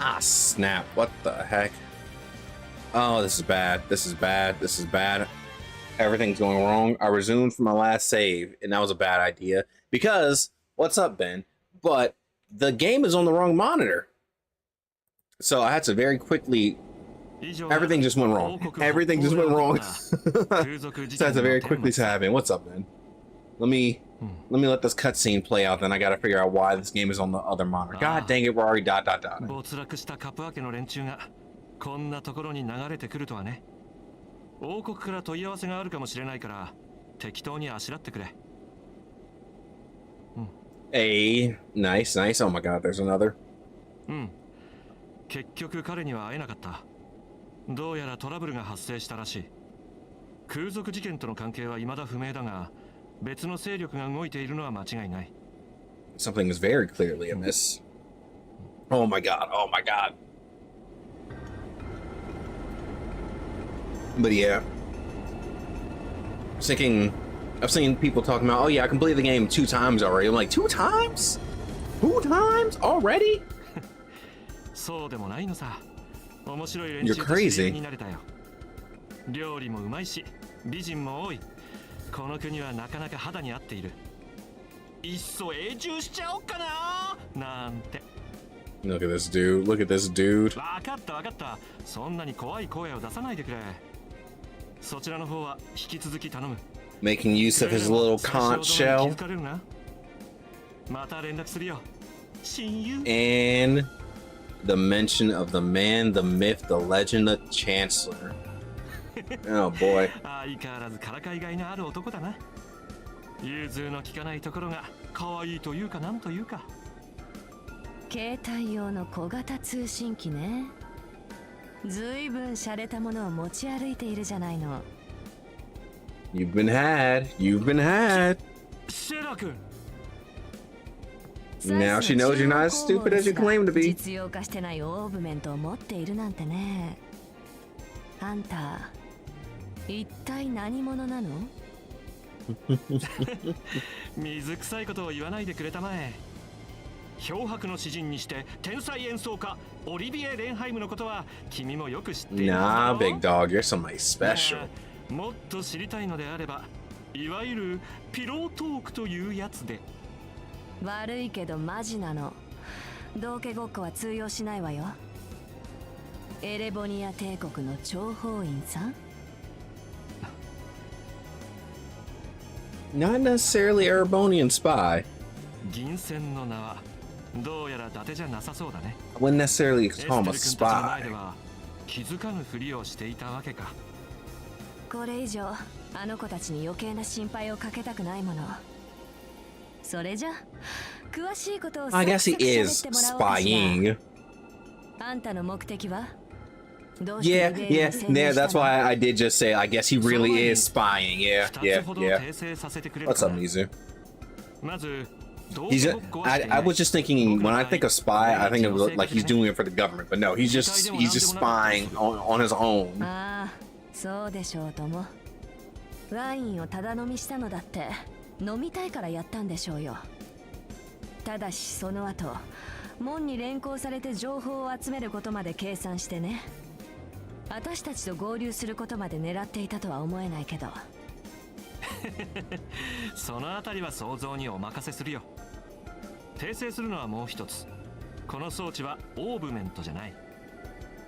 Ah, snap. What the heck? Oh, this is bad. This is bad. This is bad. Everything's going wrong. I resumed from my last save, and that was a bad idea. Because, what's up, Ben? But the game is on the wrong monitor. So I had to very quickly... Everything just went wrong. Everything just went wrong. So I had to very quickly tab in. What's up, Ben? Let me let this cutscene play out, then I gotta figure out why this game is on the other monitor. God dang it, we're already ... こんなところに流れてくるとはね。王国から問い合わせがあるかもしれないから、適当にあしらってくれ。Hey, nice, nice. Oh my god, there's another. 結局彼には会えなかった。どうやらトラブルが発生したらしい。空賊事件との関係は未だ不明だが、別の勢力が動いているのは間違いない。Something is very clearly amiss. Oh my god, oh my god. But yeah, I was thinking, I've seen people talking about, oh yeah, I completed the game 2 times already. I'm like, 2 times? 2 times already? You're crazy. 料理もうまいし、美人も多い。この国はなかなか肌に合っている。いっそ永住しちゃおうかななんて。Look at this dude. Look at this dude. わかったわかった。そんなに怖い声を出さないでくれ。そちらの方は引き続き頼む。Making use of his little conch shell. また連絡するよ。親友。And the mention of the man, the myth, the legend, the chancellor. Oh boy. 相変わらずからかいがいのある男だな。融通の利かないところが可愛いというかなんというか。携帯用の小型通信機ね。ずいぶん洒落たものを持ち歩いているじゃないの。You've been had. You've been had. シェラ君。Now she knows you're not as stupid as you claim to be. 実用化してないオーブメントを持っているなんてね。あんた、一体何者なの？水臭いことを言わないでくれたまえ。漂白の詩人にして天才演奏家オリビエ・レンハイムのことは君もよく知っている。Nah, big dog, you're somebody special. もっと知りたいのであれば、いわゆるピロートークというやつで。悪いけどマジなの。道化ごっこは通用しないわよ。エレボニア帝国の諜報員さん？ Not necessarily Erebonian spy. 銀線の名はどうやら伊達じゃなさそうだね。I wouldn't necessarily call him a spy. 気づかぬふりをしていたわけか。これ以上あの子たちに余計な心配をかけたくないもの。それじゃ詳しいことを I guess he is spying. あんたの目的は？ Yeah, that's why I did just say, I guess he really is spying. Yeah. What's up, Mizu? I was just thinking, when I think of spy, I think of like he's doing it for the government, but no, he's just spying on his own. そうでしょうとも。ワインをただ飲みしたのだって飲みたいからやったんでしょうよ。ただしその後、門に連行されて情報を集めることまで計算してね。私たちと合流することまで狙っていたとは思えないけど。そのあたりは想像にお任せするよ。訂正するのはもう一つ。この装置はオーブメントじゃない。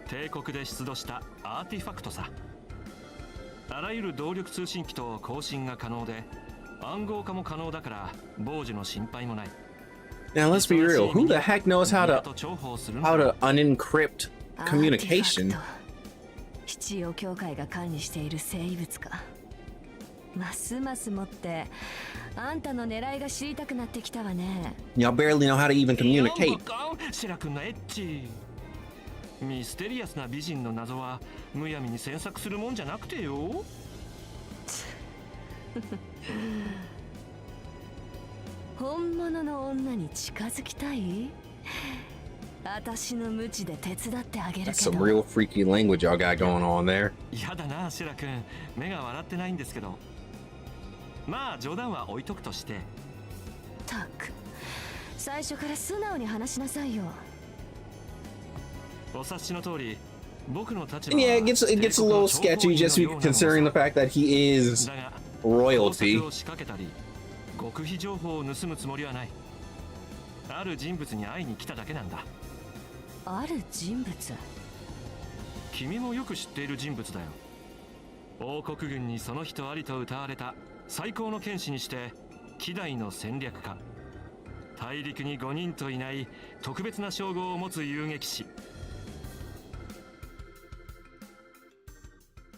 帝国で出土したアーティファクトさ。あらゆる動力通信機と交信が可能で、暗号化も可能だから傍受の心配もない。Now let's be real. Who the heck knows how to unencrypt communication? 必要協会が管理している生物か。ますますもってあんたの狙いが知りたくなってきたわね。Y'all barely know how to even communicate. シェラ君のエッチ。ミステリアスな美人の謎はむやみに詮索するもんじゃなくてよ。本物の女に近づきたい？私の無知で手伝ってあげるけど。That's some real freaky language y'all got going on there. やだな、シェラ君。目が笑ってないんですけど。まあ冗談は置いとくとして。たく、最初から素直に話しなさいよ。And yeah, it gets a little sketchy just considering the fact that he is royalty. 極秘情報を盗むつもりはない。ある人物に会いに来ただけなんだ。ある人物？君もよく知っている人物だよ。王国軍にその人ありと謳われた最高の剣士にして希代の戦略家。大陸に5人といない特別な称号を持つ遊撃士。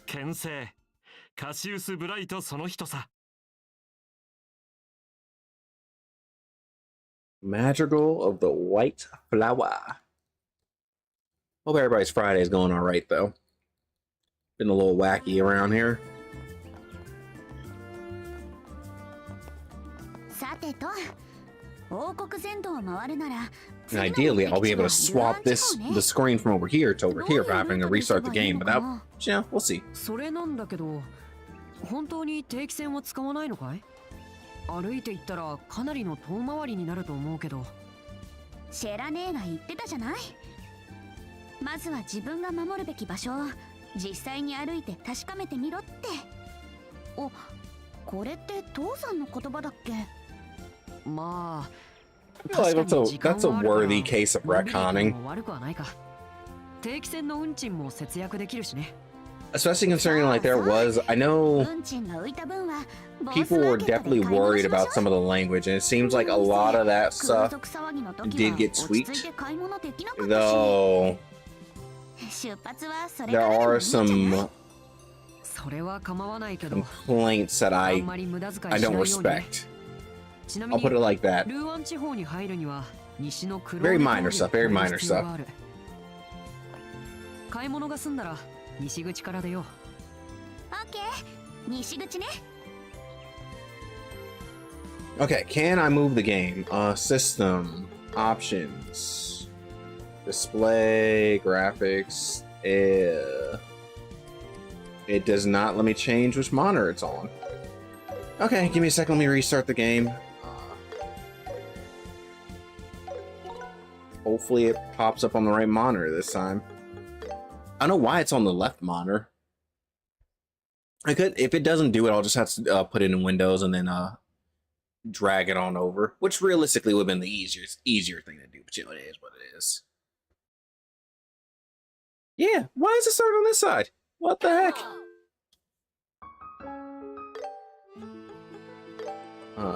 剣聖カシウス・ブライトその人さ。Madrigal of the White Flower. Hope everybody's Friday is going all right, though. Been a little wacky around here. And ideally, I'll be able to swap the screen from over here to over here for having to restart the game, but that, yeah, we'll see. それなんだけど、本当に定期船は使わないのかい？歩いて行ったらかなりの遠回りになると思うけど。シェラ姉が言ってたじゃない。まずは自分が守るべき場所を実際に歩いて確かめてみろって。お、これって父さんの言葉だっけ？まあ、 I feel like that's a worthy case of retconning. 悪くはないか。定期船の運賃も節約できるしね。 Especially considering like there was, I know people were definitely worried about some of the language, and it seems like a lot of that stuff did get tweaked. Though there are some complaints that I don't respect. I'll put it like that. Very minor stuff, very minor stuff. 買い物が済んだら西口から出よう。オッケー、西口ね。Okay, can I move the game? System, options, display, graphics. It does not let me change which monitor it's on. Okay, give me a second, let me restart the game. Hopefully it pops up on the right monitor this time. I don't know why it's on the left monitor. I could, if it doesn't do it, I'll just have to put it in Windows and then drag it on over, which realistically would have been the easier thing to do, but you know, it is what it is. Yeah, why is it starting on this side? What the heck?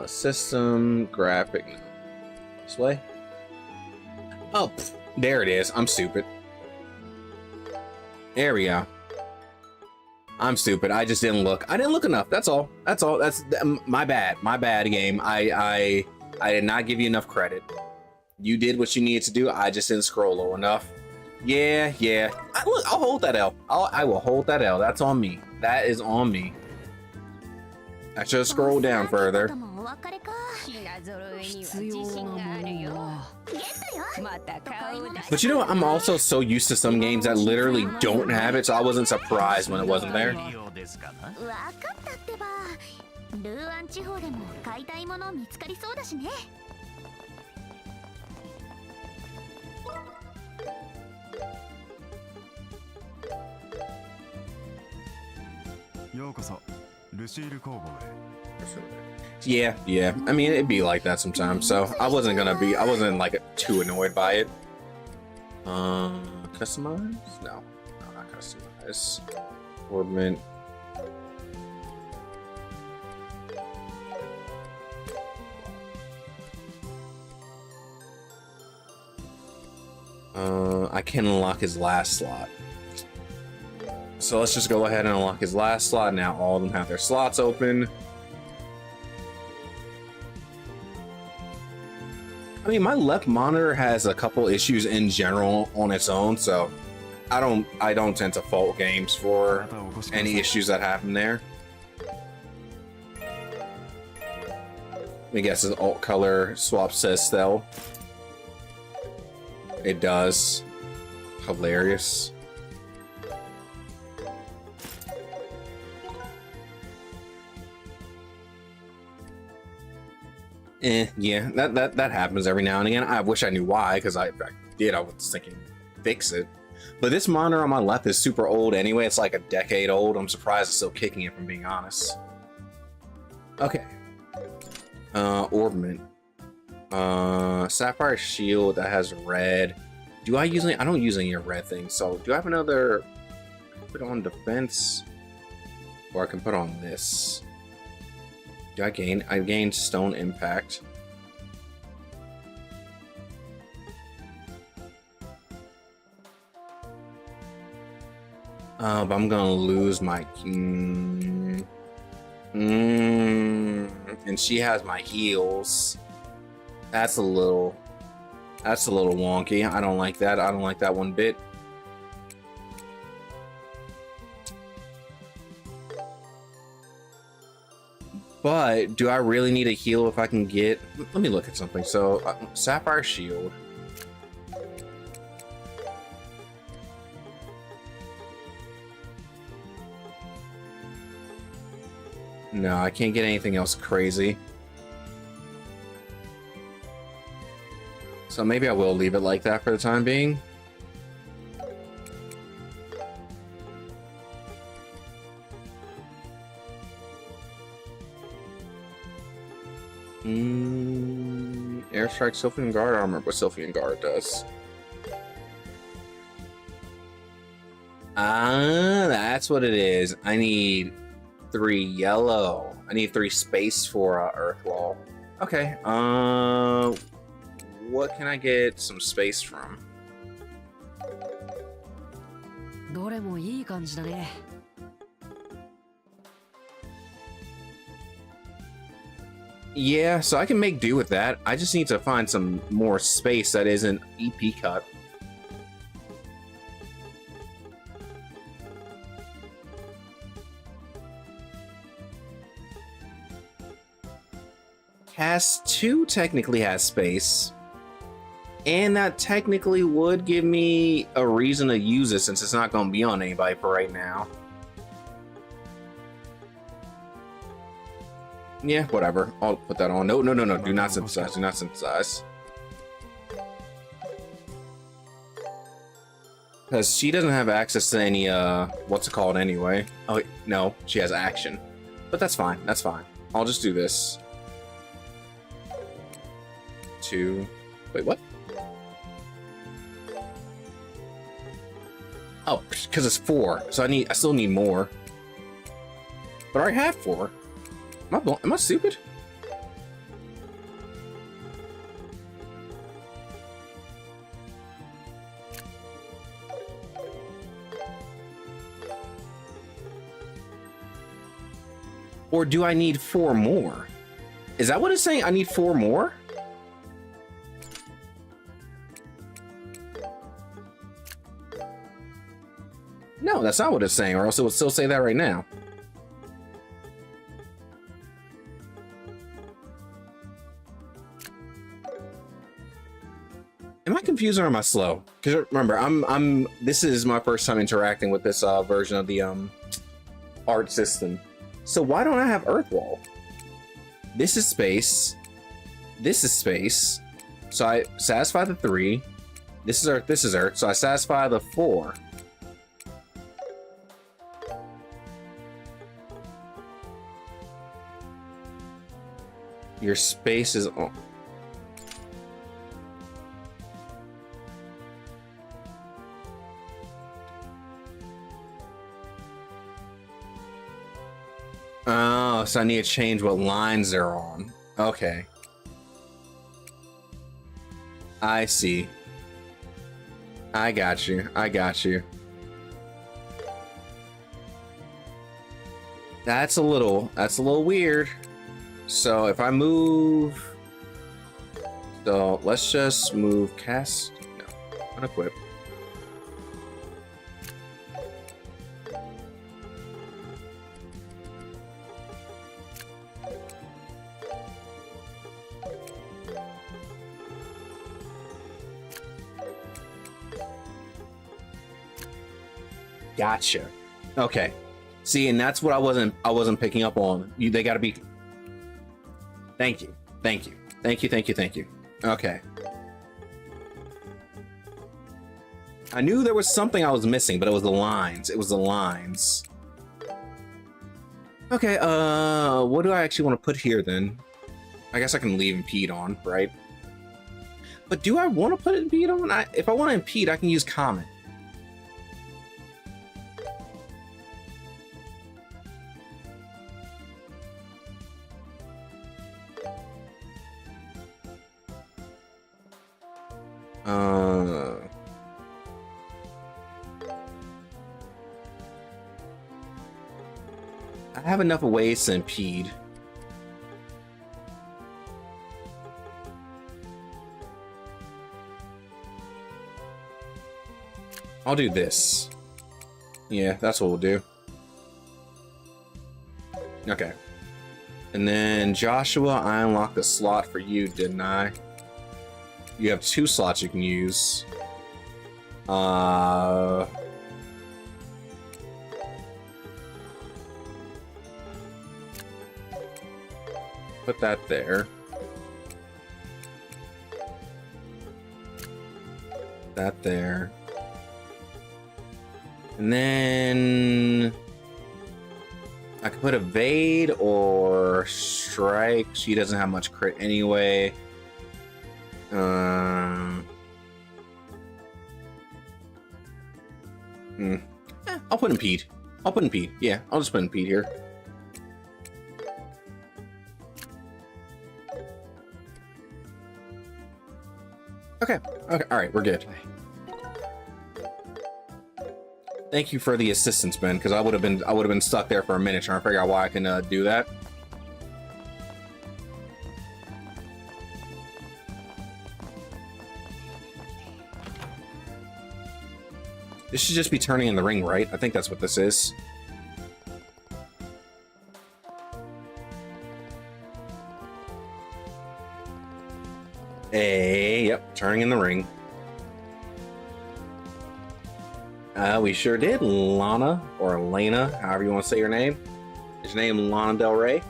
System, graphic, display. Oh, there it is. I'm stupid. There we go. I'm stupid. I just didn't look. I didn't look enough. That's all. That's all. That's my bad. My bad, game. I did not give you enough credit. You did what you needed to do. I just didn't scroll low enough. Yeah. Look, I'll hold that L. I will hold that L. That's on me. That is on me. I should have scrolled down further. But you know what? I'm also so used to some games that literally don't have it, so I wasn't surprised when it wasn't there. Yeah. I mean, it'd be like that sometimes, so I wasn't like too annoyed by it. Customize? No, not customize. Orbment. I can unlock his last slot. So let's just go ahead and unlock his last slot. Now all of them have their slots open. I mean, my left monitor has a couple issues in general on its own, so I don't tend to fault games for any issues that happen there. I guess his alt color swap says Stell. It does. Hilarious. Yeah, that happens every now and again. I wish I knew why, because if I did, I was thinking fix it. But this monitor on my left is super old anyway. It's like a decade old. I'm surprised it's still kicking it, from being honest. Okay. Orbment. Sapphire shield that has red. Do I use any? I don't use any red things. So do I have another? Put on defense, or I can put on this. Do I gain? I gained stone impact. But I'm gonna lose my. And she has my heals. That's a little wonky. I don't like that. I don't like that one bit. But do I really need a heal if I can get? Let me look at something. So Sapphire Shield. No, I can't get anything else crazy. So maybe I will leave it like that for the time being. Airstrike Sylphian Guard armor, what Sylphian Guard does. Ah, that's what it is. I need 3 yellow. I need 3 space for Earthwall. Okay. What can I get some space from? どれもいい感じだね。Yeah, so I can make do with that. I just need to find some more space that isn't EP cut. Cast 2 technically has space. And that technically would give me a reason to use it since it's not going to be on anybody for right now. Yeah, whatever. I'll put that on. No. Do not synthesize. Do not synthesize. Because she doesn't have access to any, what's it called anyway? Oh, wait, no. She has action. But that's fine. That's fine. I'll just do this. 2. Wait, what? Oh, because it's 4. So I still need more. But I already have 4. Am I stupid? Or do I need 4 more? Is that what it's saying? I need 4 more? No, that's not what it's saying, or else it would still say that right now. Am I confused or am I slow? Because remember, this is my first time interacting with this version of the art system. So why don't I have Earthwall? This is space. This is space. So I satisfy the 3. This is Earth. This is Earth. So I satisfy the 4. Your space is on. Oh, so I need to change what lines they're on. Okay. I see. I got you. I got you. That's a little weird. So if I move, so let's just move cast, no, unequip. Gotcha. Okay. See, and that's what I wasn't picking up on. They got to be. Thank you. Thank you. Thank you. Thank you. Thank you. Okay. I knew there was something I was missing, but it was the lines. It was the lines. Okay, what do I actually want to put here then? I guess I can leave impede on, right? But do I want to put impede on? If I want to impede, I can use comment. I have enough ways to impede. I'll do this. Yeah, that's what we'll do. Okay. And then Joshua, I unlocked a slot for you, didn't I? You have 2 slots you can use. Put that there. That there. And then I could put evade or strike. She doesn't have much crit anyway. I'll put impede. I'll put impede. Yeah, I'll just put impede here. Okay. Okay. All right. We're good. Thank you for the assistance, Ben, because I would have been stuck there for a minute trying to figure out why I can do that. This should just be turning in the ring, right? I think that's what this is. Yep, turning in the ring. We sure did, Lana, or Elena, however you want to say your name. Is your name Lana Del Rey?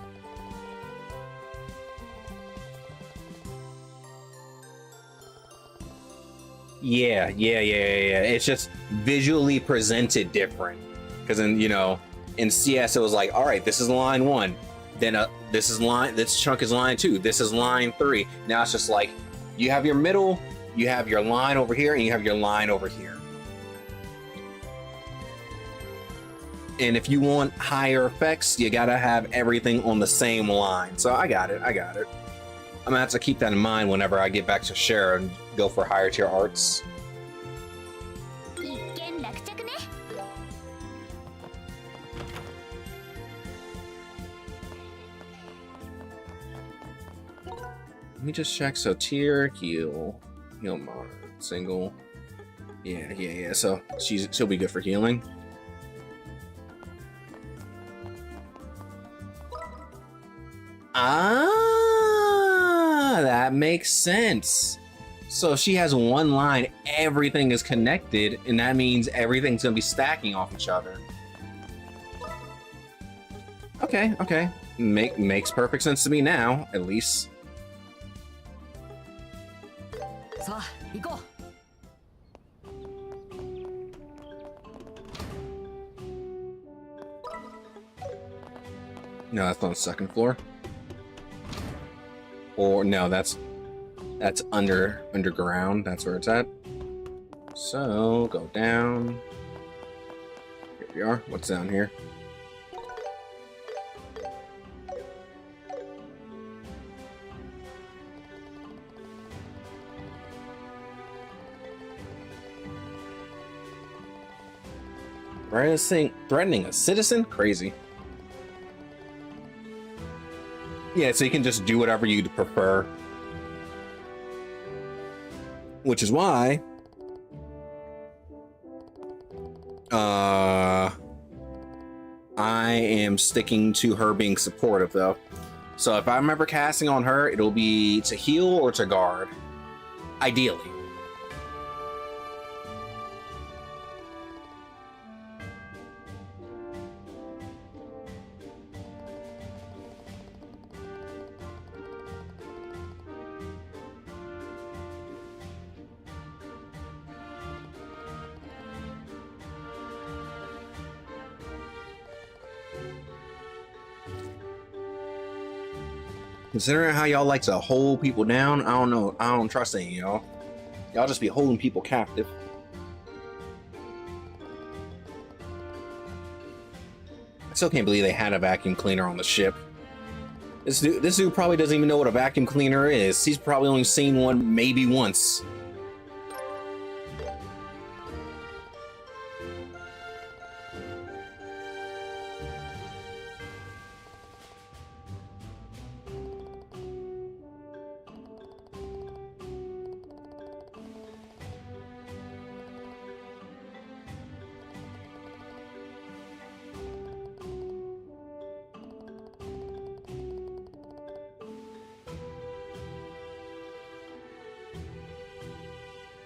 Yeah. It's just visually presented different. Because in CS it was like, all right, this is line 1. Then this chunk is line 2. This is line 3. Now it's just like, you have your middle, you have your line over here, and you have your line over here. And if you want higher effects, you gotta have everything on the same line. So I got it. I'm gonna have to keep that in mind whenever I get back to Share and go for higher tier arts. Let me just check. So tier, heal monitor, single. Yeah. So she'll be good for healing. That makes sense. So she has one line, everything is connected, and that means everything's gonna be stacking off each other. Okay. Makes perfect sense to me now, at least. No, that's on the second floor. Or no, that's underground. That's where it's at. So go down. Here we are. What's down here? Threatening a citizen? Crazy. Yeah, so you can just do whatever you'd prefer. Which is why I am sticking to her being supportive, though. So if I'm ever casting on her, it'll be to heal or to guard. Ideally. Considering how y'all like to hold people down, I don't know. I don't trust any of y'all. Y'all just be holding people captive. I still can't believe they had a vacuum cleaner on the ship. This dude probably doesn't even know what a vacuum cleaner is. He's probably only seen one maybe once.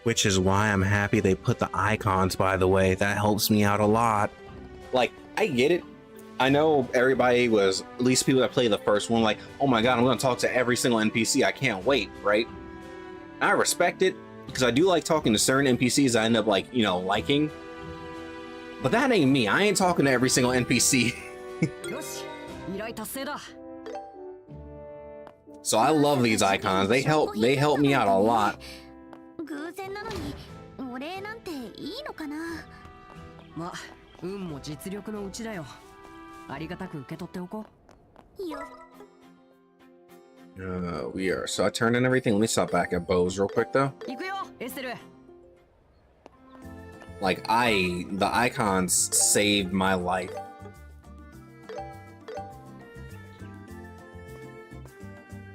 Which is why I'm happy they put the icons, by the way. That helps me out a lot. Like, I get it. I know everybody was, at least people that play the first one, like, oh my god, I'm gonna talk to every single NPC. I can't wait, right? I respect it, because I do like talking to certain NPCs I end up, like, you know, liking. But that ain't me. I ain't talking to every single NPC. So I love these icons. They help me out a lot. 偶然なのにお礼なんていいのかな。ま、運も実力のうちだよ。ありがたく受け取っておこう。よ。We are. So I turned in everything. Let me stop back at Bose real quick though. 行くよ、エステル。Like the icons saved my life.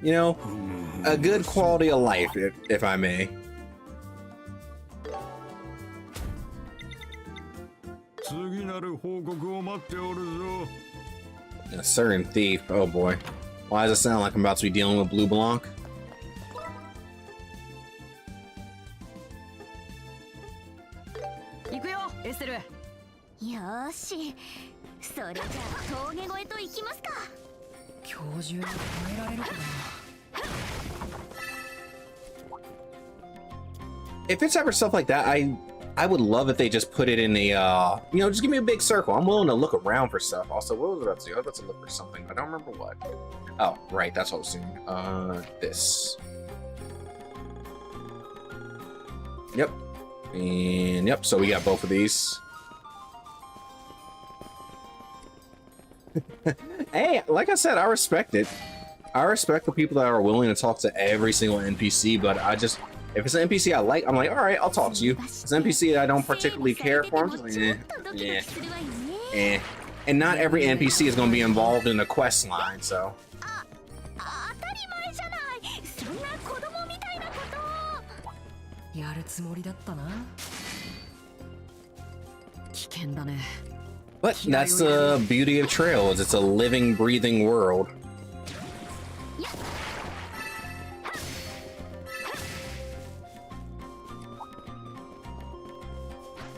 You know, a good quality of life, if I may. A certain thief. Oh boy. Why does it sound like I'm about to be dealing with Blue Blanc? If it's ever stuff like that, I would love if they just put it in a, you know, just give me a big circle. I'm willing to look around for stuff. Also, what was I about to do? I was about to look for something. I don't remember what. Oh, right. That's what I was doing. This. Yep. And yep. So we got both of these. Hey, like I said, I respect it. I respect the people that are willing to talk to every single NPC, but if it's an NPC I like, I'm like, all right, I'll talk to you. If it's an NPC that I don't particularly care for, I'm just like, eh. And not every NPC is going to be involved in a quest line, so. But that's the beauty of Trails. It's a living, breathing world.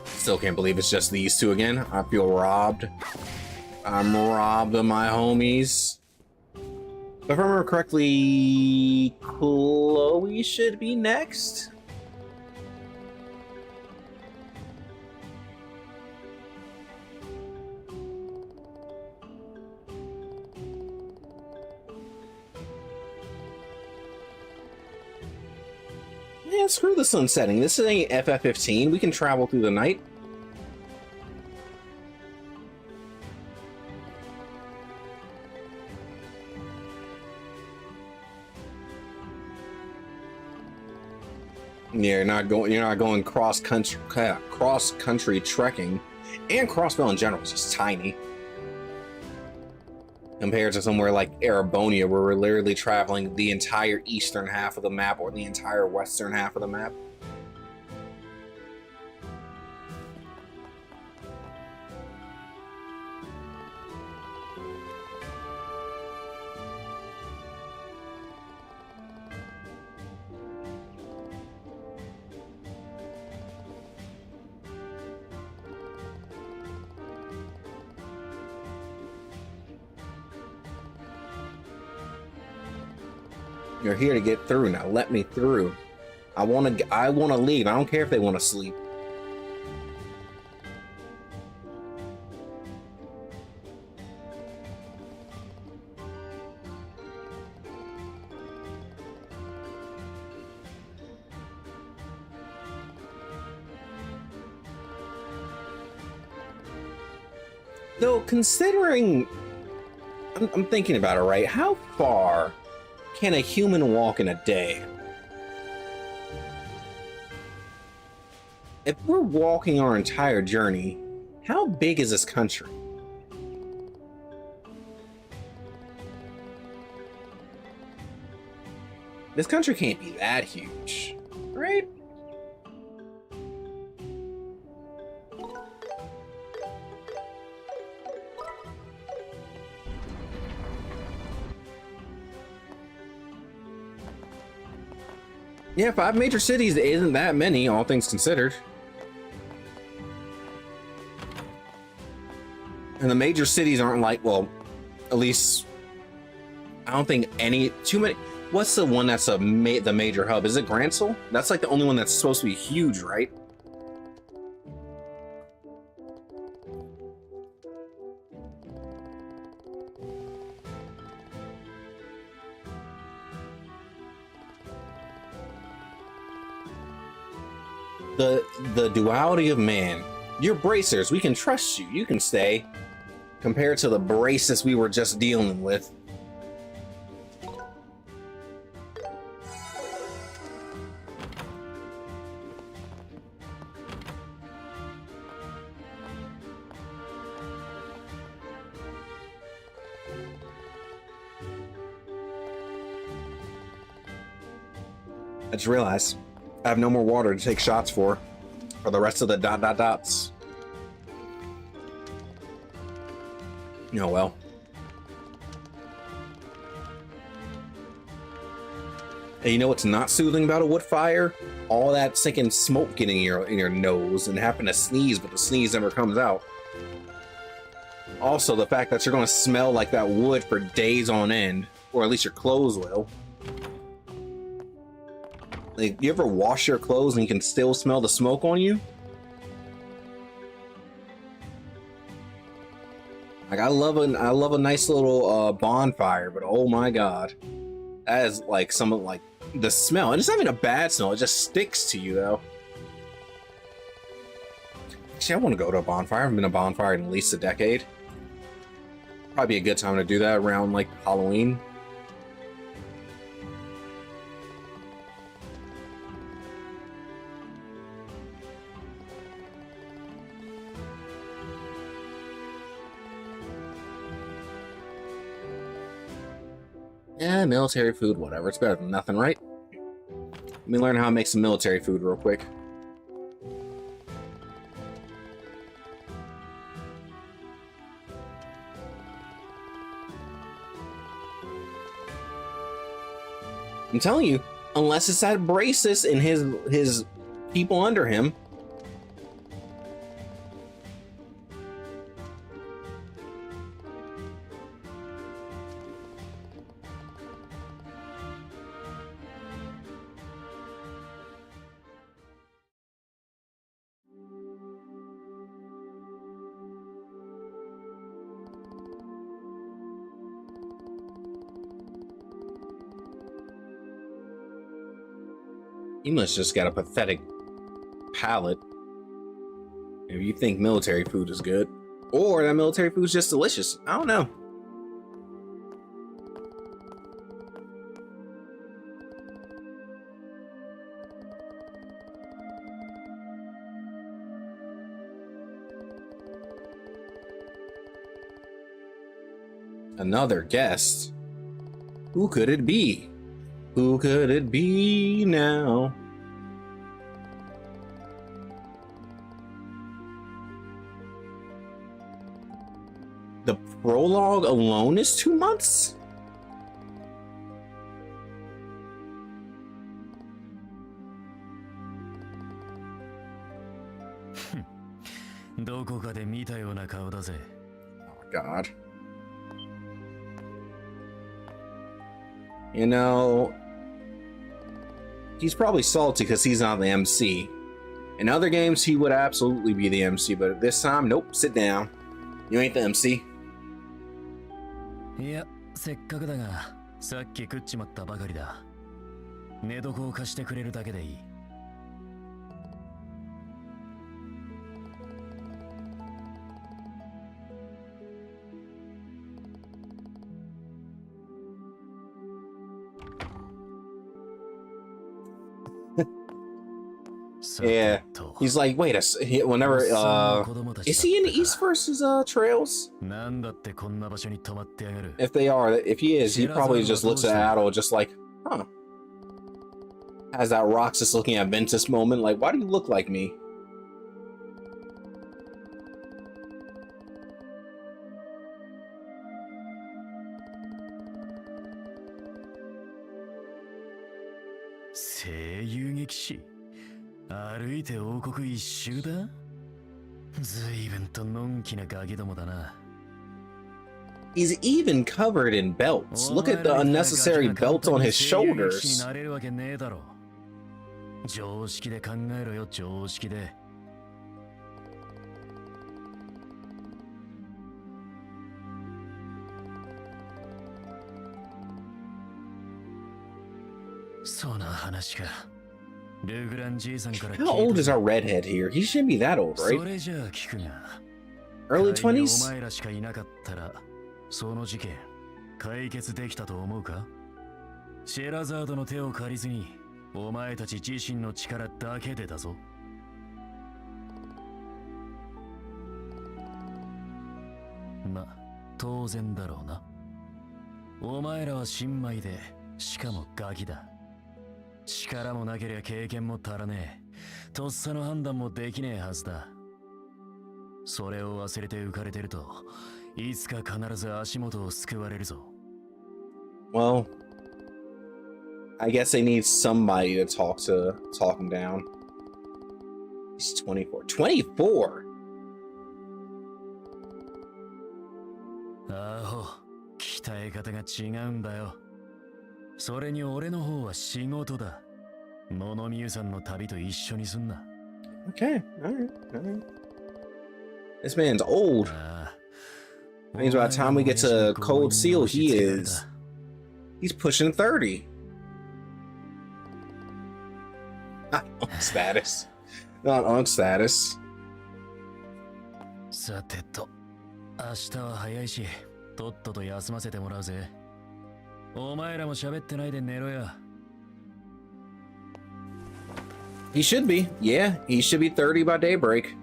Still can't believe it's just these two again. I feel robbed. I'm robbed of my homies. If I remember correctly, Chloe should be next. Yeah, screw the sun setting. This ain't FF15. We can travel through the night. Yeah, you're not going cross country trekking. And Crossbell in general is just tiny. Compared to somewhere like Erebonia, where we're literally traveling the entire eastern half of the map or the entire western half of the map. You're here to get through now. Let me through. I want to leave. I don't care if they want to sleep. Though, considering, I'm thinking about it, right? How far can a human walk in a day? If we're walking our entire journey, how big is this country? This country can't be that huge, right? Yeah, 5 major cities isn't that many, all things considered. And the major cities aren't like, well, at least I don't think too many. What's the one that's the major hub? Is it Gransel? That's like the only one that's supposed to be huge, right? The duality of man. You're bracers. We can trust you. You can stay. Compared to the braces we were just dealing with. I just realized I have no more water to take shots for the rest of the dots. Oh well. And you know what's not soothing about a wood fire? All that sinking smoke getting in your nose and having to sneeze, but the sneeze never comes out. Also, the fact that you're going to smell like that wood for days on end, or at least your clothes will. Like, you ever wash your clothes and you can still smell the smoke on you? Like, I love a nice little bonfire, but oh my god, that is like some like the smell, and it's not even a bad smell. It just sticks to you though. Actually, I want to go to a bonfire. I haven't been to a bonfire in at least a decade. Probably a good time to do that around like Halloween. Yeah, military food, whatever. It's better than nothing, right? Let me learn how to make some military food real quick. I'm telling you, unless it's that Bracis and his people under him. You must just got a pathetic palate if you think military food is good. Or that military food is just delicious. I don't know. Another guest? Who could it be? Who could it be now? The prologue alone is 2 months? Oh god. You know, he's probably salty because he's not the MC. In other games, he would absolutely be the MC, but this time, nope, sit down. You ain't the MC. いや、せっかくだが、さっき食っちまったばかりだ。寝床を貸してくれるだけでいい。Yeah. He's like, wait whenever is he in the East versus Trails? If they are, if he is, he probably just looks at Adol just like, huh. Has that Roxas looking at Ventus moment, like, why do you look like me? He's even covered in belts. Look at the unnecessary belts on his shoulders. 常識で考えろよ、常識で。その話か。ルグラン爺さんから聞いた。How old is our redhead here? He shouldn't be that old, right? それじゃあ聞くが。Early 20s? お前らしかいなかったら、その事件解決できたと思うか？シェラザードの手を借りずに。お前たち自身の力だけでだぞ。ま、当然だろうな。お前らは新米で、しかもガキだ。力もなけりゃ経験も足らねえ。とっさの判断もできねえはずだ。それを忘れて浮かれてると、いつか必ず足元を救われるぞ。Well, I guess they need somebody to talk him down. He's 24. 24? あほ、鍛え方が違うんだよ。それに俺の方は仕事だ。物見ゆさんの旅と一緒にすんな。Okay, alright. This man's old. Means by the time we get to Cold Seal, he's pushing 30. Not on status. Not on status. さてと、明日は早いし、とっとと休ませてもらうぜ。お前らも喋ってないで寝ろや。He should be. Yeah, he should be 30 by daybreak.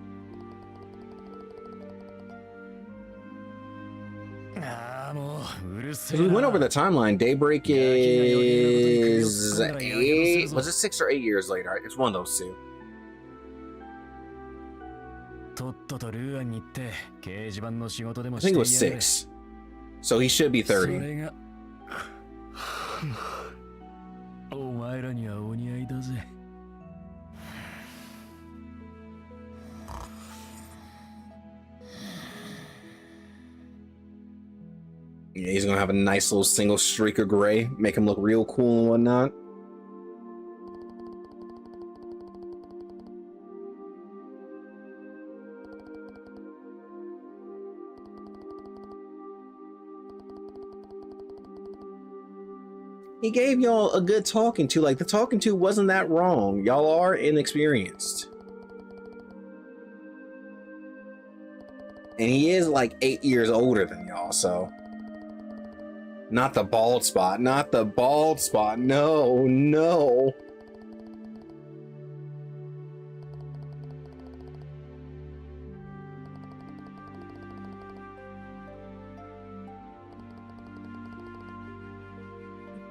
Because we went over the timeline. Daybreak is 8. Was it 6 or 8 years later? It's one of those two. とっととルーアンに行って掲示板の仕事でも I して think や it れ。 was 6. So he should be 30. それがお前らにはお似合いだぜ。Yeah, he's gonna have a nice little single streak of gray, make him look real cool and whatnot. He gave y'all a good talking to. Like, the talking to wasn't that wrong. Y'all are inexperienced. And he is like 8 years older than y'all, so. Not the bald spot. Not the bald spot. No, no.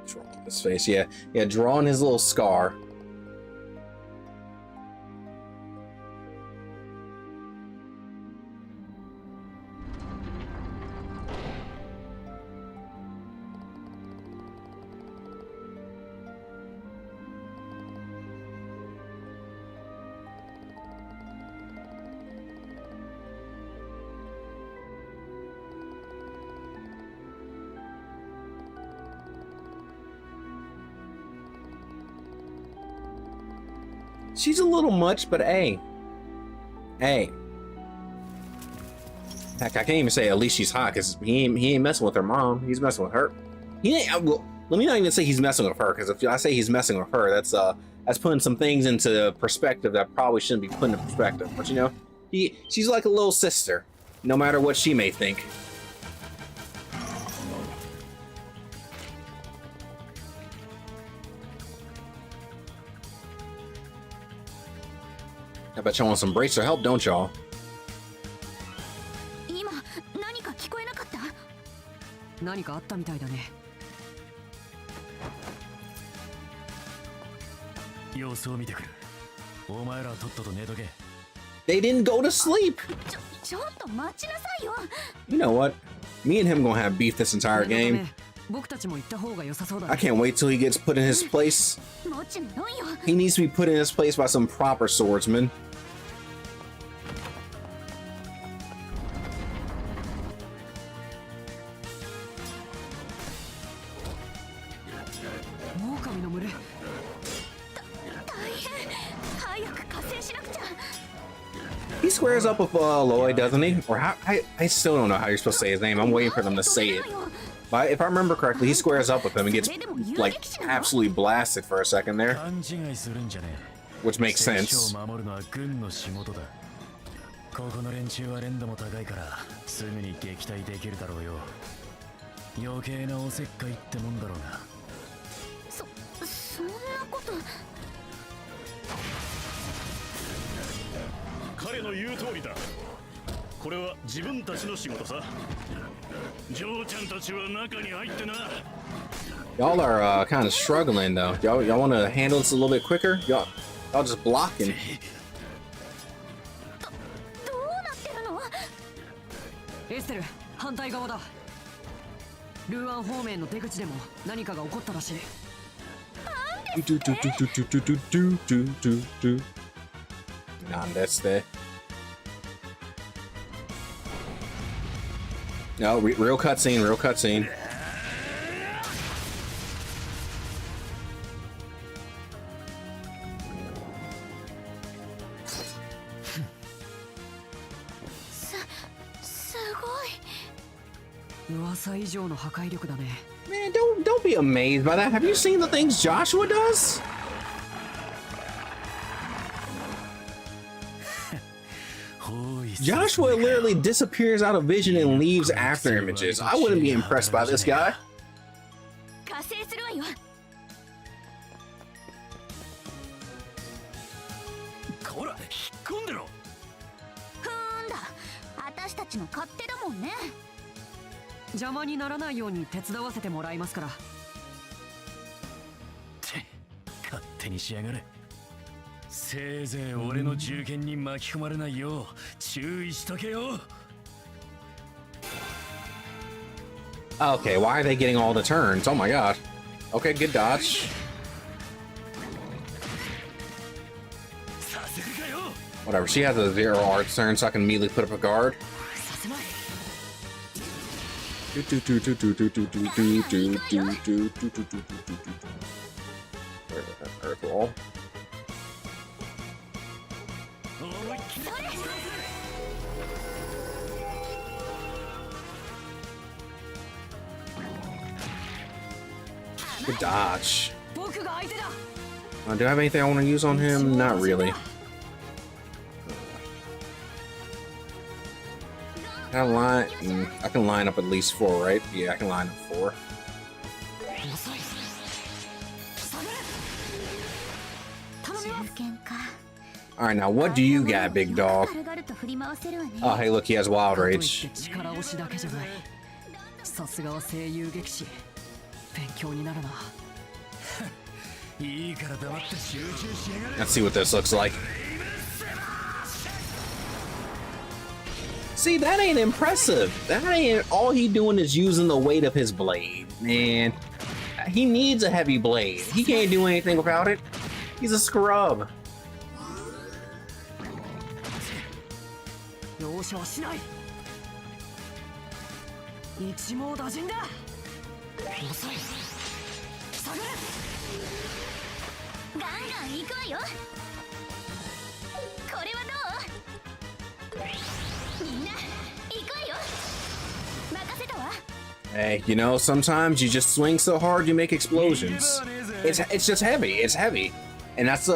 Drawing his face. Yeah, drawing his little scar. She's a little much, but hey. Heck, I can't even say at least she's hot, because he ain't messing with her mom. He's messing with her. He ain't. Well, let me not even say he's messing with her, because if I say he's messing with her, that's putting some things into perspective that probably shouldn't be put into perspective. But you know, she's like a little sister, no matter what she may think. I bet y'all want some bracer help, don't y'all? 今何か聞こえなかった？何かあったみたいだね。様子を見てくる。お前らとっとと寝とけ。 They didn't go to sleep. ちょっと待ちなさいよ。 You know what? Me and him gonna have beef this entire 念のた game. め僕たちも行った方が良さそうだ I ね。 can't wait till he gets put in his place. もちろんよ。 He needs to be put in his place by some proper swordsman. 狼の群れ。大変。早く加勢しなくちゃ。 He squares up with Lloyd, doesn't he? Or how, I still don't know how you're supposed to say his name. I'm waiting for them to say it. But if I remember correctly, he squares up with him and gets like absolutely blasted for a second there, 勘違いするんじゃねえ。 which makes 戦 sense. 車を守るのは軍の仕事だ。ここの連中は連度も高いからすぐに撃退できるだろうよ。余計なおせっかいってもんだろうが。そんなこと。彼の言う通りだ。これは自分たちの仕事さ。ジョーちゃんたちは中に入ってな。 Y'all are kind of struggling though. Y'all want to handle this a little bit quicker? Y'all just blocking. どうなってるの？エステル、反対側だ。ルーアン方面の出口でも何かが起こったらしい。 Nah, that's the. No, real cutscene, real cutscene. すごい。噂以上の破壊力だね。 Man, don't be amazed by that. Have you seen the things Joshua does? Joshua literally disappears out of vision and leaves after images. I wouldn't be impressed by this guy. 加勢するわよ。こら、引っ込んでろ。ふーんだ。私たちの勝手だもんね。邪魔にならないように手伝わせてもらいますから。勝手にしやがれ。せいぜい俺の銃剣に巻き込まれないよう注意しとけよ。 Okay, why are they getting all the turns? Oh my god. Okay, good dodge. させるかよ。 Whatever, she has a 0 art turn, so I can immediately put up a guard. させない。 Earth wall. 思いっきり。 Good dodge. 僕が相手だ。 Do I have anything I want to use on him? Not really. I can line up at least 4, right? Yeah, I can line up 4. 遅い。下がれ。頼みます。 中堅か。 All right, now what do you got, big dog? 軽々と振り回せるわね。 Oh, hey, look, he has wild といって rage. 力押しだけじゃない。さすがは声優劇士。勉強になるな。いいから黙って集中しやがれ。 Let's see what this looks like. See, that ain't impressive. That ain't all he doing is using the weight of his blade, man. He needs a heavy blade. He can't do anything without it. He's a scrub. 容赦はしない。一網打尽だ。遅い。下がれ。ガンガン行くわよ。これはどう？みんな行くわよ。任せたわ。 Hey, you know, sometimes you just swing so hard you make explosions. It's just heavy. It's heavy, and that's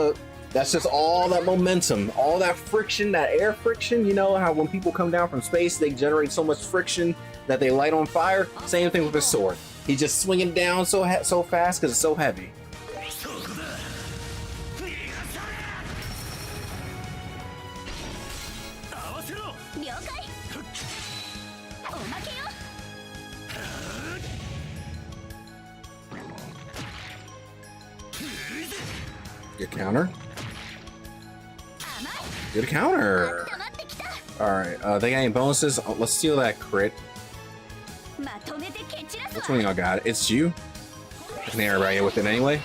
just all that momentum, all that friction, that air friction. You know how when people come down from space, they generate so much friction that they light on fire. Same thing with his sword. He's just swinging down so fast because it's so heavy. Good counter. Good counter. Alright, they got any bonuses? Oh, let's steal that crit. Which one of y'all got it? It's you? I can everybody with it anyway.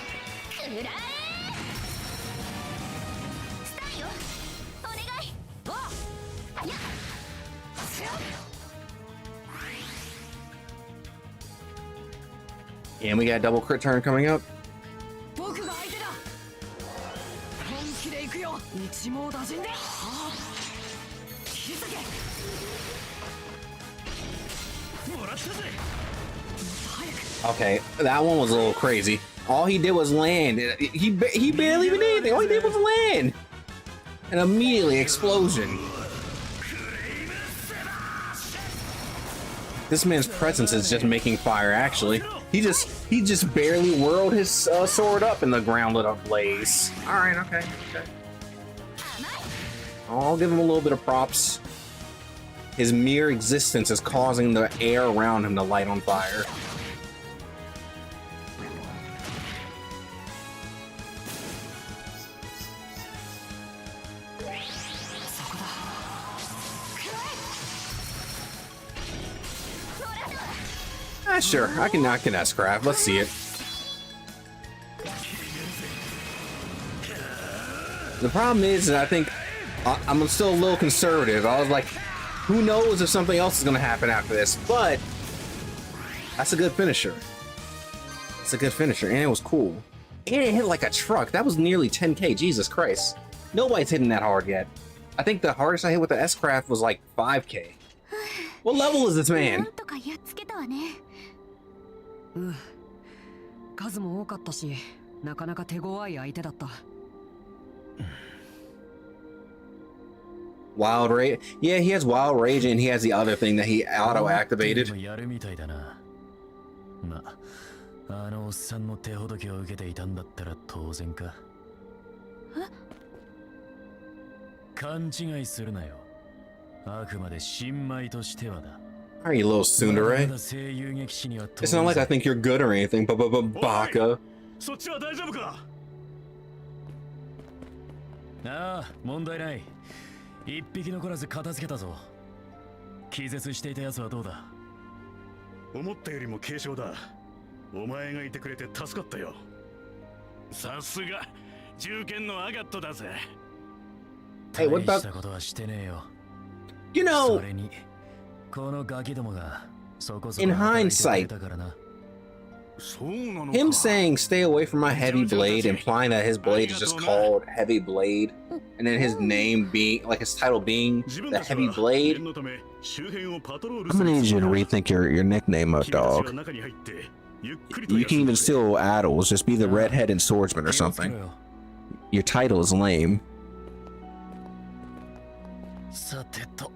And we got a double crit turn coming up. Okay, that one was a little crazy. All he did was land. He barely even did anything. All he did was land. And immediately explosion. This man's presence is just making fire. Actually, he just barely whirled his sword up and the ground lit up blaze. All right, okay. I'll give him a little bit of props. His mere existence is causing the air around him to light on fire. Sure, I can S-craft. Let's see it. The problem is I think I'm still a little conservative. I was like, who knows if something else is going to happen after this, but that's a good finisher. It's a good finisher, and it was cool. And it hit like a truck. That was nearly 10k. Jesus Christ. Nobody's hitting that hard yet. I think the hardest I hit with the S-craft was like 5k. What level is this man? 数も多かったし、なかなか手強い相手だった。Wild Rage? Yeah, he has Wild Rage and he has the other thing that he auto-activated. やるみたいだな。まあ、あのおっさんの手ほどきを受けていたんだったら当然か。勘違いするなよ。あくまで新米としてはだ。Are you, little tsundere? It's not like I think you're good or anything, but baka. そっちは大丈夫か？ああ、問題ない。一匹残らず片付けたぞ。気絶していたやつはどうだ？思ったよりも軽傷だ。お前がいてくれて助かったよ。さすが銃剣のアガットだぜ。Hey, what about? したことはしてねえよ。You know. それにこのガキどもがそこそこ In hindsight, him saying "stay away from my heavy blade," implying that his blade is just called Heavy Blade, and then his name being, like his title being the Heavy Blade. I'm gonna need you to rethink your nickname, dog. You can even steal Addles. Just be the red-headed swordsman or something. Your title is lame. さてと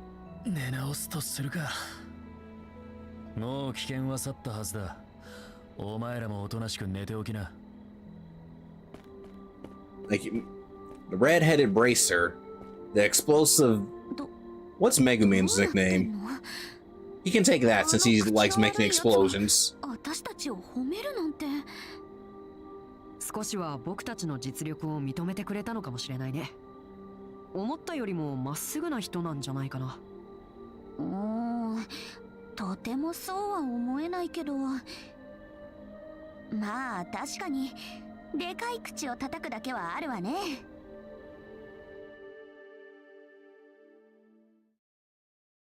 寝直すとするか。もう危険は去ったはずだ。お前らもおとなしく寝ておきな。Like the red-headed bracer, the explosive. What's Megumin's nickname? He can take that since he likes making explosions. 少しは僕たちの実力を認めてくれたのかもしれないね。思ったよりもまっすぐな人なんじゃないかな。とてもそうは思えないけど、まあ確かにでかい口を叩くだけはあるわね。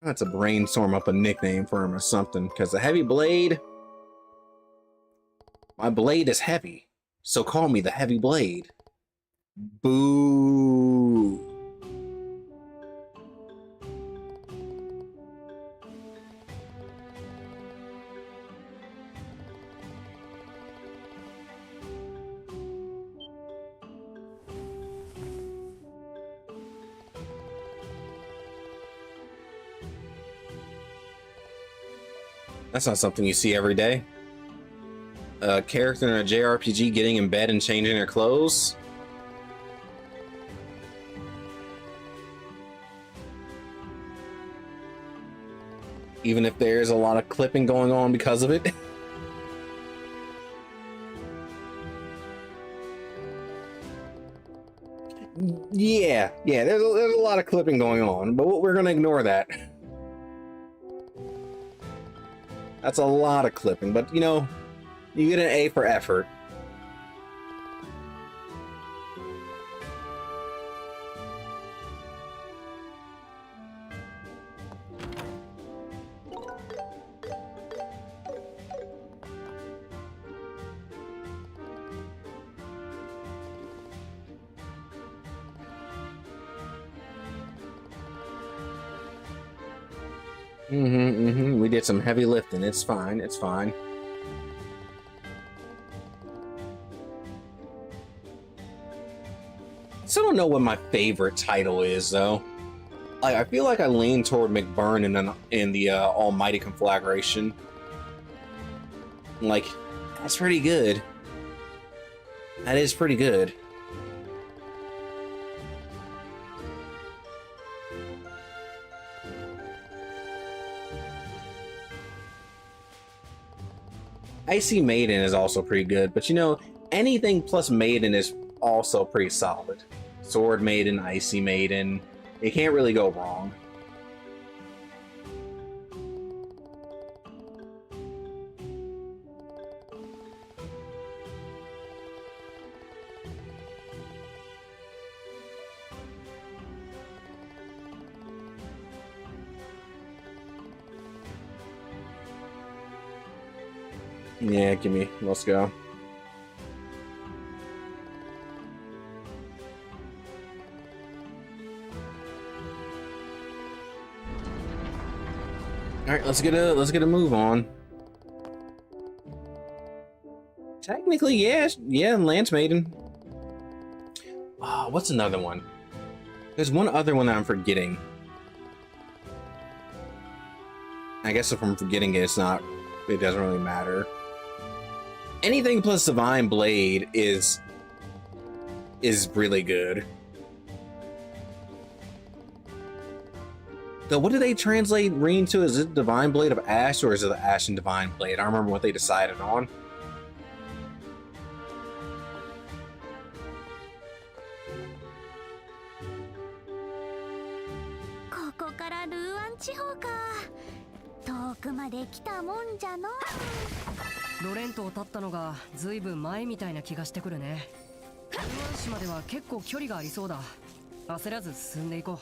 That's a brainstorm up a nickname for him or something, because the Heavy Blade, my blade is heavy, so call me the Heavy Blade. Boo. That's not something you see every day. A character in a JRPG getting in bed and changing their clothes. Even if there's a lot of clipping going on because of it. Yeah, there's a lot of clipping going on, but we're gonna ignore that. That's a lot of clipping, but you know, you get an A for effort. We did some heavy lifting. It's fine. It's fine. Still don't know what my favorite title is, though. Like, I feel like I lean toward McBurn in the Almighty Conflagration. Like, that's pretty good. That is pretty good. Icy Maiden is also pretty good, but you know, anything plus Maiden is also pretty solid. Sword Maiden, Icy Maiden, you can't really go wrong. Yeah, let's go. All right, let's get a move on. Technically, yeah, Lance Maiden. Oh, what's another one? There's one other one that I'm forgetting. I guess if I'm forgetting it, it doesn't really matter. Anything plus Divine Blade is really good. Though, what do they translate Reen to? Is it Divine Blade of Ash, or is it the Ash and Divine Blade? I don't remember what they decided on.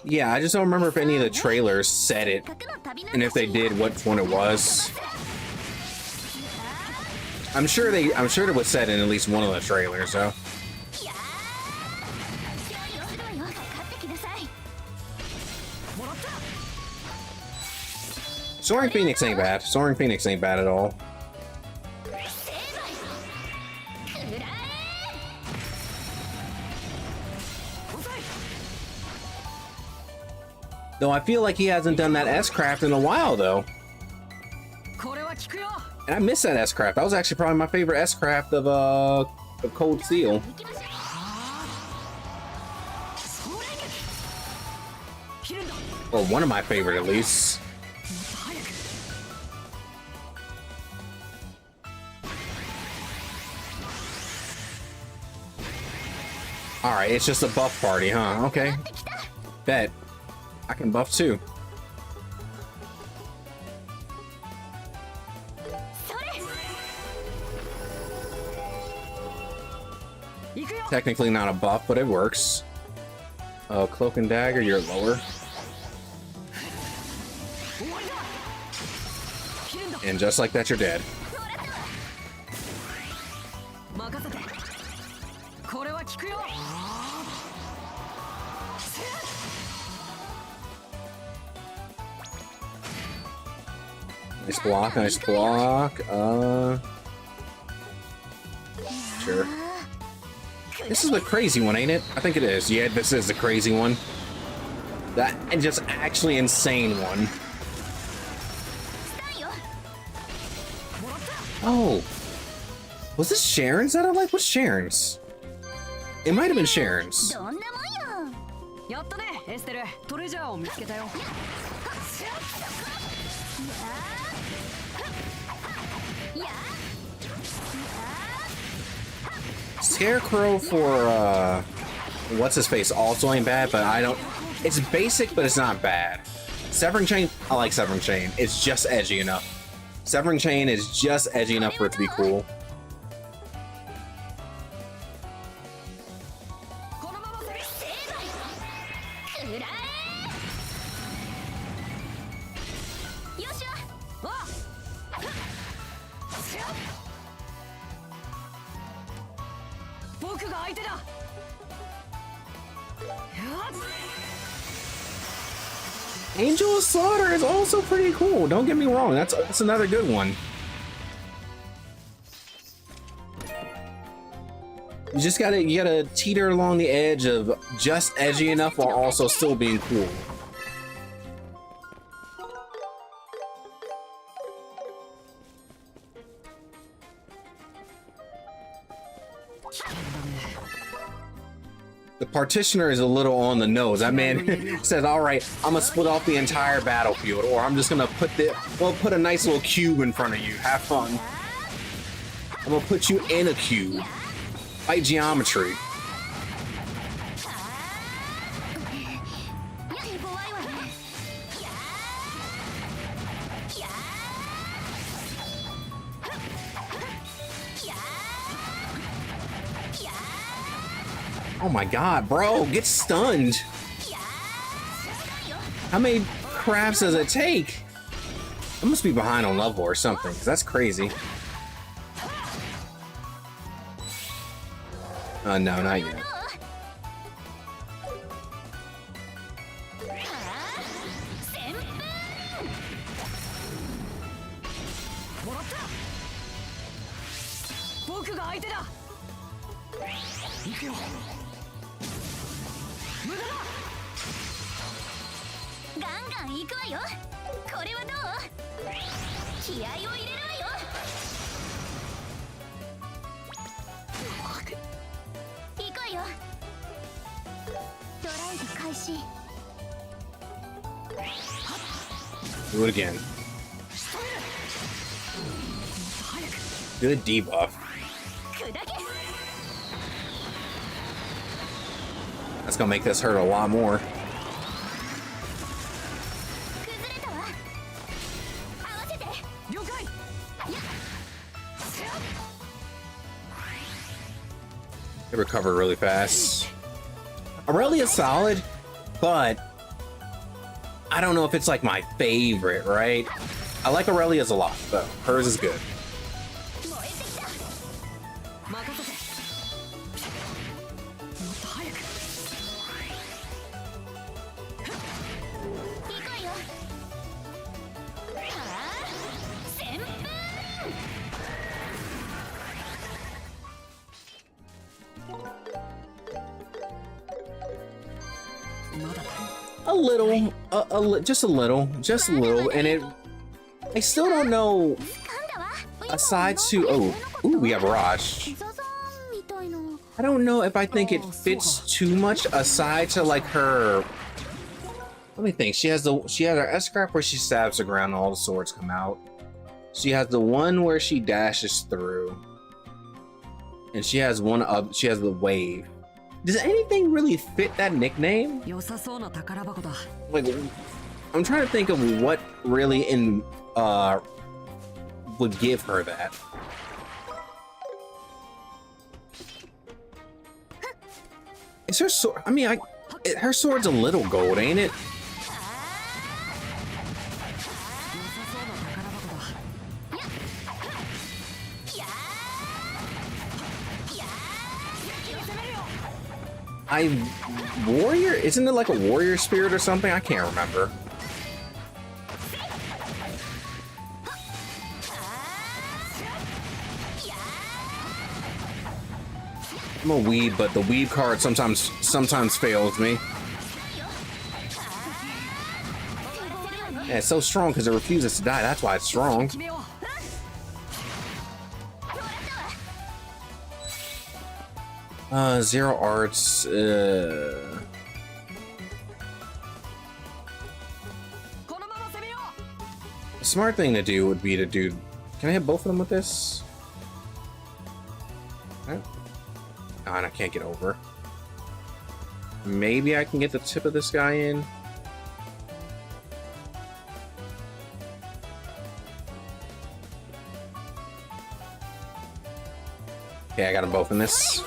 Yeah, I just don't remember if any of the trailers said it, and if they did, what one it was. I'm sure it was said in at least one of the trailers, though. Soaring Phoenix ain't bad. Soaring Phoenix ain't bad at all. Though I feel like he hasn't done that S-Craft in a while, though. And I miss that S-Craft. That was actually probably my favorite S-Craft of Cold Steel. Or one of my favorite, at least. Alright, it's just a buff party, huh? Okay. Bet. I can buff too. Technically not a buff, but it works. Cloak and Dagger, you're lower. And just like that, you're dead. Nice block, nice block. Sure. This is the crazy one, ain't it? I think it is. Yeah, this is the crazy one. That and just actually insane one. Oh. Was this Sharon's that I like? What's Sharon's? It might have been Sharon's. Scarecrow for what's his face also ain't bad, but I don't. It's basic, but it's not bad. Severing Chain, I like Severing Chain. It's just edgy enough. Severing Chain is just edgy enough for it to be cool. Angel of Slaughter is also pretty cool. Don't get me wrong. That's another good one. You gotta teeter along the edge of just edgy enough while also still being cool. The Partitioner is a little on the nose. That man says, all right, I'm gonna split off the entire battlefield, or I'm just gonna put a nice little cube in front of you. Have fun. I'm gonna put you in a cube. Fight geometry. Oh my god, bro, get stunned. How many crafts does it take? I must be behind on level or something, because that's crazy. No, not yet. Do it again. Good debuff. That's gonna make this hurt a lot more. They recover really fast. Aurelia's solid, but I don't know if it's like my favorite, right? I like Aurelia's a lot, though. Hers is good. Just a little, and I still don't know. Aside to, ooh, we have Rush. I don't know if I think it fits too much aside to like her. Let me think. She has her S-Craft where she stabs the ground and all the swords come out. She has the one where she dashes through, and she has the wave. Does anything really fit that nickname? Like, I'm trying to think of what really would give her that. Is her sword? I mean, her sword's a little gold, ain't it? Warrior? Isn't it like a warrior spirit or something? I can't remember. I'm a weeb, but the weeb card sometimes fails me. Yeah, it's so strong because it refuses to die. That's why it's strong. Zero arts. The smart thing to do would be to do. Can I hit both of them with this? Okay. Oh, and I can't get over. Maybe I can get the tip of this guy in. Okay, I got them both in this.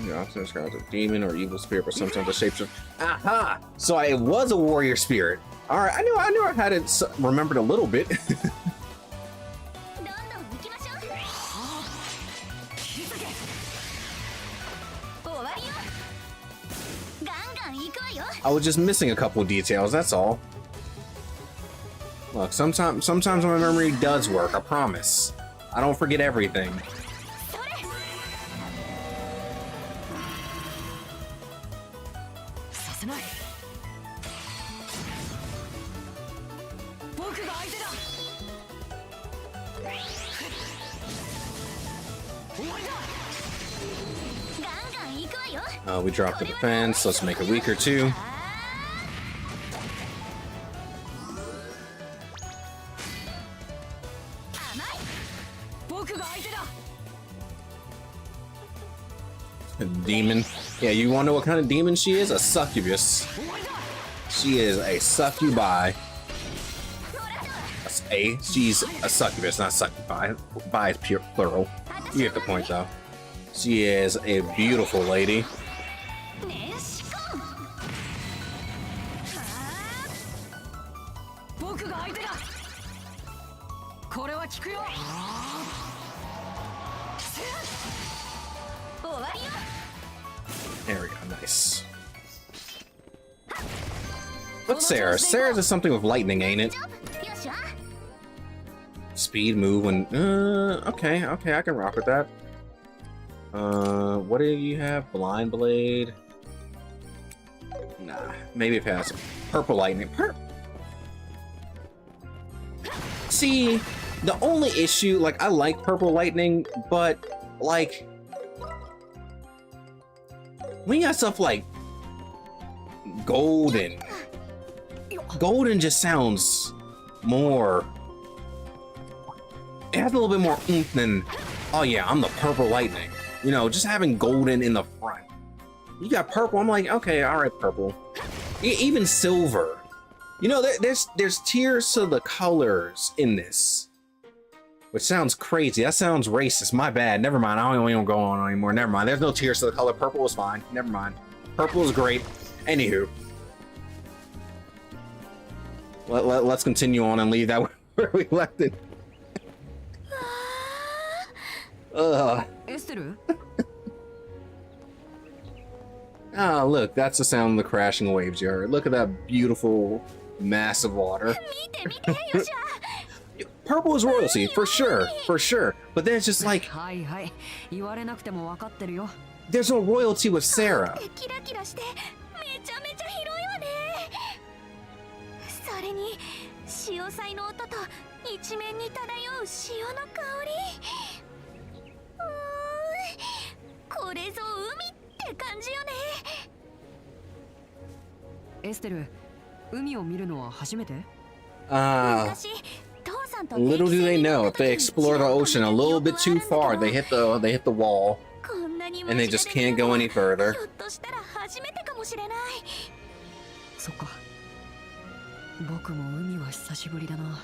The officer describes a demon or evil spirit, but sometimes a shapeshift. Aha! So it was a warrior spirit. All right, I knew I had it remembered a little bit. どんどん行きましょう。終わりよ。ガンガン行くわよ。 I was just missing a couple details. That's all. Look, sometimes my memory does work. I promise. I don't forget everything. それ。させない。僕が相手だ。終わりだ。ガンガン行くわよ。 We dropped the defense. Let's make it weaker too. 甘い。僕が相手だ。 Demon. Yeah, you want to know what kind of demon she is? A succubus. 終わりだ。 She is a succubi. She's a succubus, not succubi. Bi is pure plural. You get the point, though. She is a beautiful lady. ねしこん。僕が相手だ。これは効くよ。終わりよ。 There we go, nice. What's Sarah? Sarah's is something with lightning, ain't it? よっしゃ。 Speed, move, and okay, I can rock with that. What do you have? Blind blade? Nah, maybe it has purple lightning. See, the only issue, like, I like purple lightning, but like, we got stuff like golden. Golden just sounds more. It has a little bit more oomph than, oh yeah, I'm the purple lightning. You know, just having golden in the front. You got purple, I'm like, okay, all right, purple. Even silver. You know, there's tiers to the colors in this. Which sounds crazy. That sounds racist. My bad. Never mind. I don't even go on anymore. Never mind. There's no tiers to the color. Purple is fine. Never mind. Purple is great. Anywho. Let's continue on and leave that where we left it. Ugh. エステル？ Ah, look, that's the sound of the crashing waves you heard. Look at that beautiful mass of water. 見て見てよっしゃ。 Purple is royalty, for sure, for sure. But then it's just like, はいはい。言われなくても分かってるよ。 there's no royalty with Sarah. キラキラしてめちゃめちゃ広いわね。それに潮騒の音と一面に漂う潮の香り。これぞ海って感じよね。エステル、海を見るのは初めて？ 昔父さんと Little do they know, if they explore the ocean a little bit too far, they hit the wall, こんなに and they just can't go any further. ひょっとしたら初めてかもしれない。そっか。僕も海は久しぶりだな。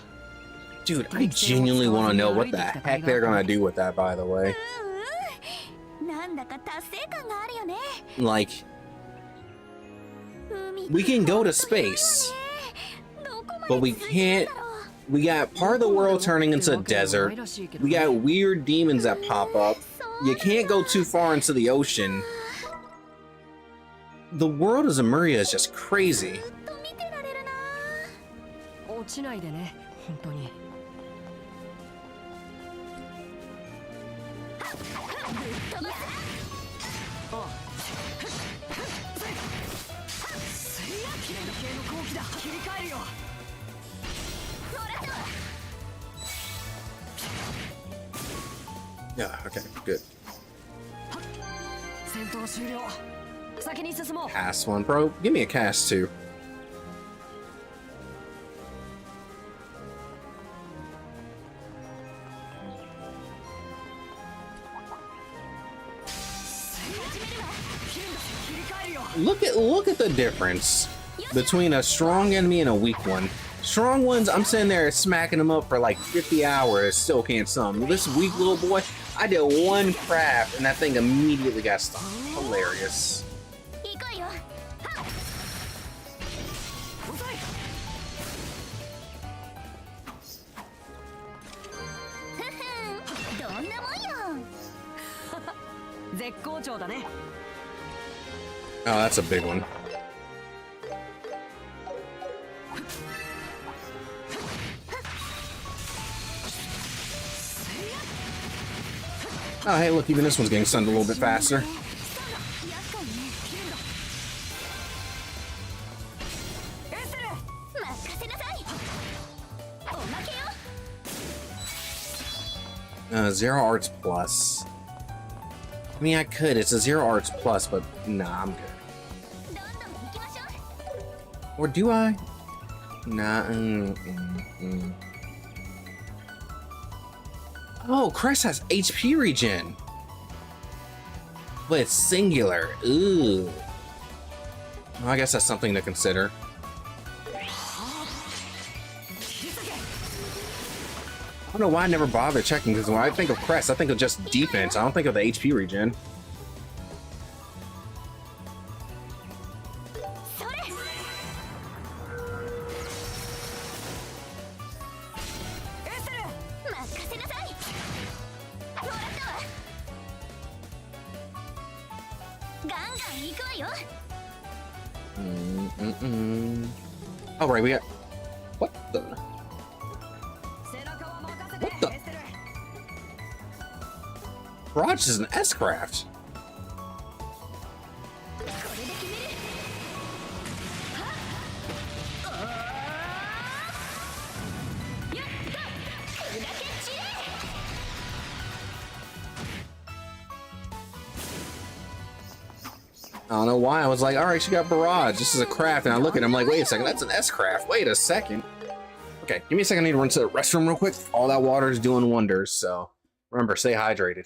Dude, I genuinely want to know what the heck they're gonna do with that, by the way. なんだか達成感があるよね。 Like, we can go to space, but we can't. We got part of the world turning into a desert. We got weird demons that pop up. You can't go too far into the ocean. The world of Zemuria is just crazy. 見てられるな。落ちないでね、本当に。Yeah, okay, good. 戦闘終了。先に進もう。 Cast one, bro. Give me a cast too. look at the difference between a strong enemy and a weak one. Strong ones, I'm sitting there smacking them up for like 50 hours, still can't summon. This weak little boy, I did one craft and that thing immediately got stuck. Hilarious. 行くわよ。はっ。ふふん、どんなもんよ。絶好調だね。 Oh, that's a big one. Oh, hey, look, even this one's getting stunned a little bit faster. Zero Arts Plus. I mean, I could. It's a Zero Arts Plus, but nah, I'm good. Or do I? Nah. Oh, Crest has HP regen. But it's singular. Ooh. Well, I guess that's something to consider. I don't know why I never bothered checking, because when I think of Crest, I think of just defense. I don't think of the HP regen. Oh, right, we got... What the... What the... Raj is an S-craft. I don't know why. I was like, all right, she got barrage. This is a craft. And I look at him like, wait a second, that's an S-craft. Wait a second. Okay, give me a second. I need to run to the restroom real quick. All that water is doing wonders. So remember, stay hydrated.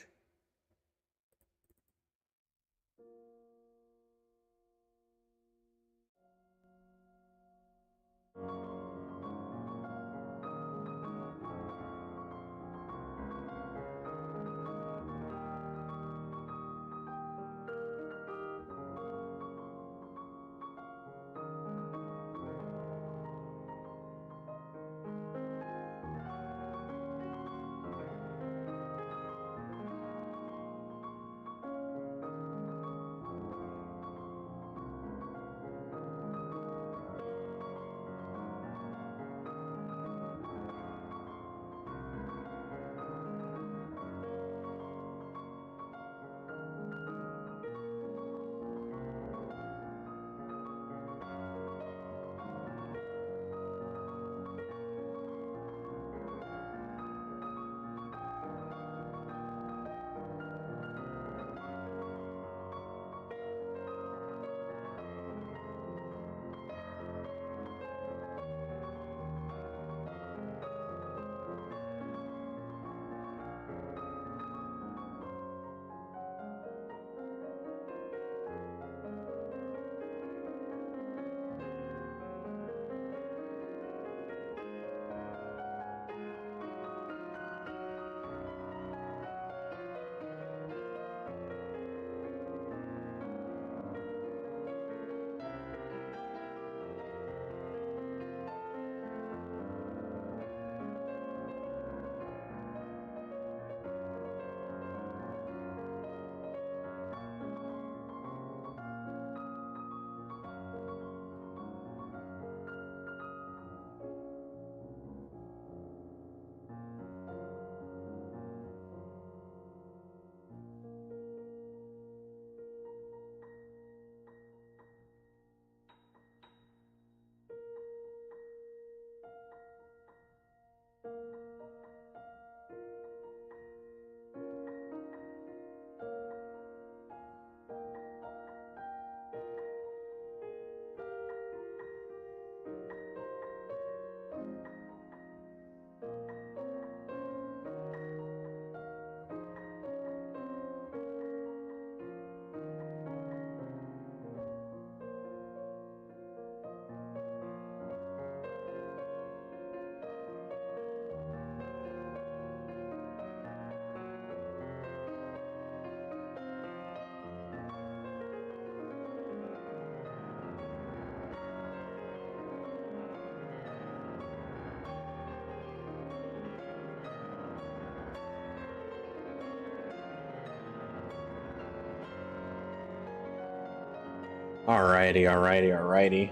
Alrighty.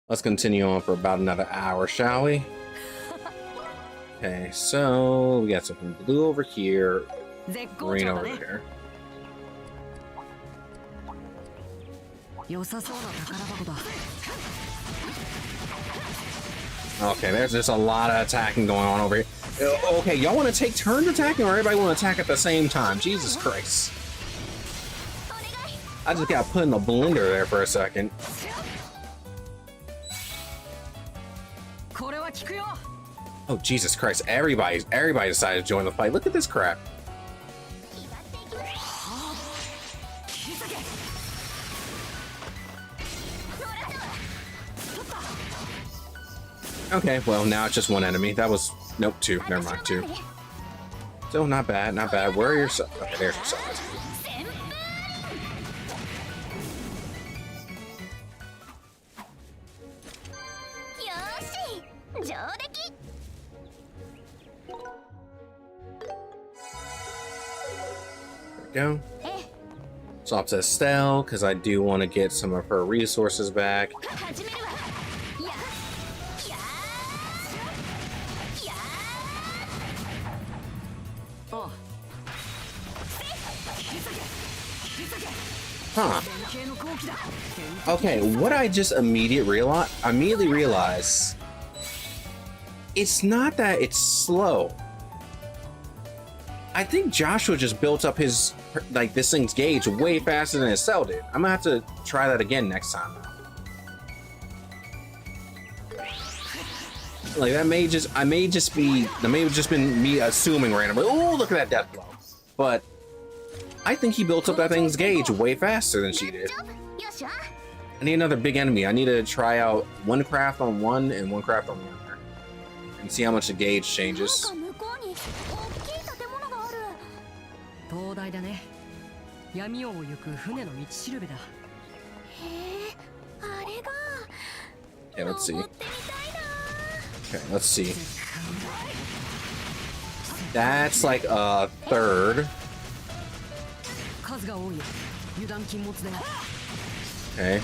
Let's continue on for about another hour, shall we? Okay, so we got something blue over here, green over here. 良さそうな宝箱だ。 Okay, there's just a lot of attacking going on over here. Okay, y'all want to take turns attacking, or everybody want to attack at the same time? Jesus Christ! I just got put in a blender there for a second. これは効くよ。 Oh Jesus Christ! Everybody decided to join the fight. Look at this crap. Okay, well now it's just one enemy. That was nope, two. Never mind, two. Still not bad, not bad. Where are your subs? Okay, there's your subs. There we go. Swap to Estelle, because I do want to get some of her resources back. Huh. Okay, what I just immediately realized, it's not that it's slow. I think Joshua just built up his, like, this thing's gauge way faster than Estelle did. I'm gonna have to try that again next time. Like, that may just been me assuming randomly. Oh, look at that death blow. But I think he built up that thing's gauge way faster than she did. I need another big enemy. I need to try out one craft on one and one craft on the other, and see how much the gauge changes. 灯台だね。闇王を行く船の道しるべだ。 Okay, let's see. Okay, let's see. That's like a third. 数が多い。油断禁物だよ。 Okay.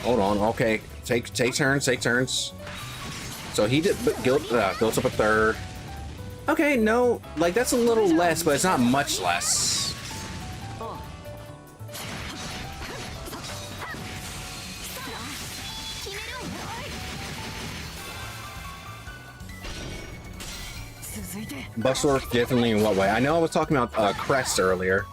Hold on. Okay. Take turns. So he did built up a third. Okay, no, like that's a little less, but it's not much less. Bucksworth definitely in what way? I know I was talking about Crest earlier.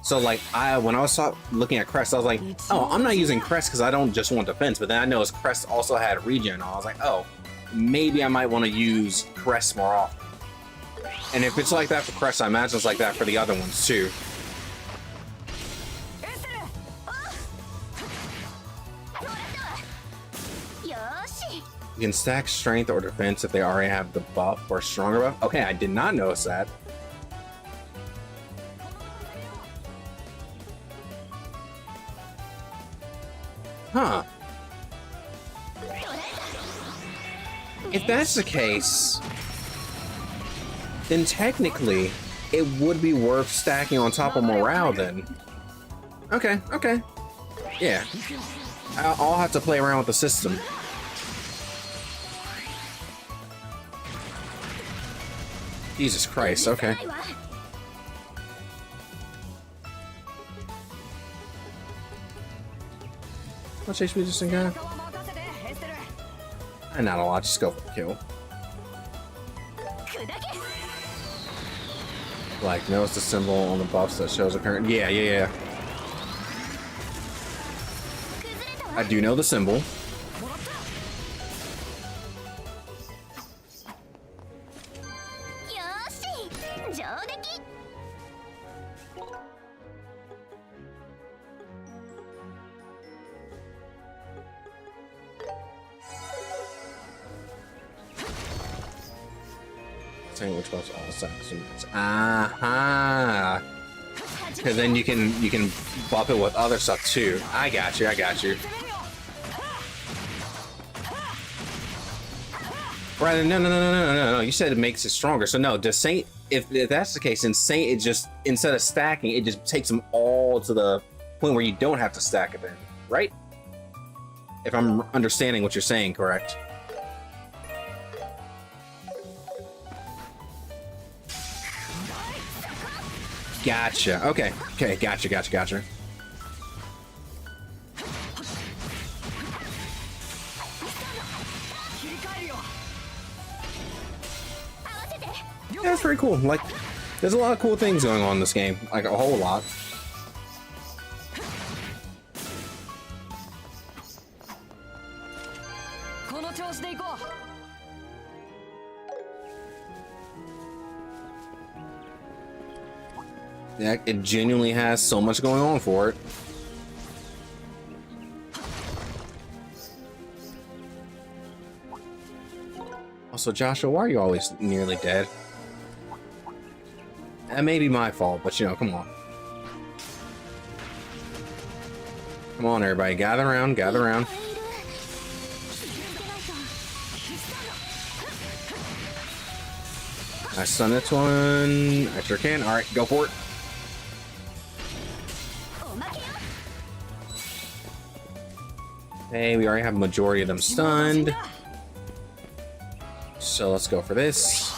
So like when I was looking at Crest, I was like, oh, I'm not using Crest because I don't just want defense, but then I noticed Crest also had regen. I was like, oh, maybe I might want to use Crest more often. And if it's like that for Crest, I imagine it's like that for the other ones too. You can stack strength or defense if they already have the buff or stronger buff. Okay, I did not notice that. Huh. If that's the case, then technically it would be worth stacking on top of morale then. Okay. Yeah. I'll have to play around with the system. Jesus Christ, okay. How much HP does this thing got? Not a lot, just go for the kill. Like, notice the symbol on the buffs that shows a current. Yeah. I do know the symbol. Saying which buffs all stacks. Aha! Because then you can buff it with other stuff too. I got you. Right? No. You said it makes it stronger. So no, does Saint? If that's the case, then Saint, it just, instead of stacking, it just takes them all to the point where you don't have to stack it in, right? If I'm understanding what you're saying, correct? Gotcha. Okay. Okay. Gotcha. Gotcha. Gotcha. Yeah, that's pretty cool. Like, there's a lot of cool things going on in this game. Like, a whole lot. Yeah, it genuinely has so much going on for it. Also, Joshua, why are you always nearly dead? That may be my fault, but you know, come on. Come on, everybody, gather around, gather around. I stun this one. I sure can. All right, go for it. Hey, we already have a majority of them stunned. So let's go for this.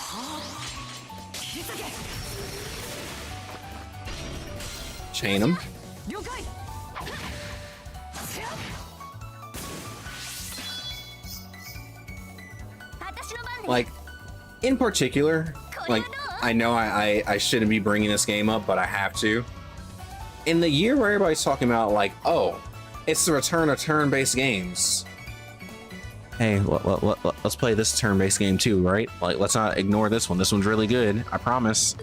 Chain them. Like, in particular, like, I know I shouldn't be bringing this game up, but I have to. In the year where everybody's talking about, like, oh, it's the return of turn-based games. Hey, let's play this turn-based game too, right? Like, let's not ignore this one. This one's really good, I promise.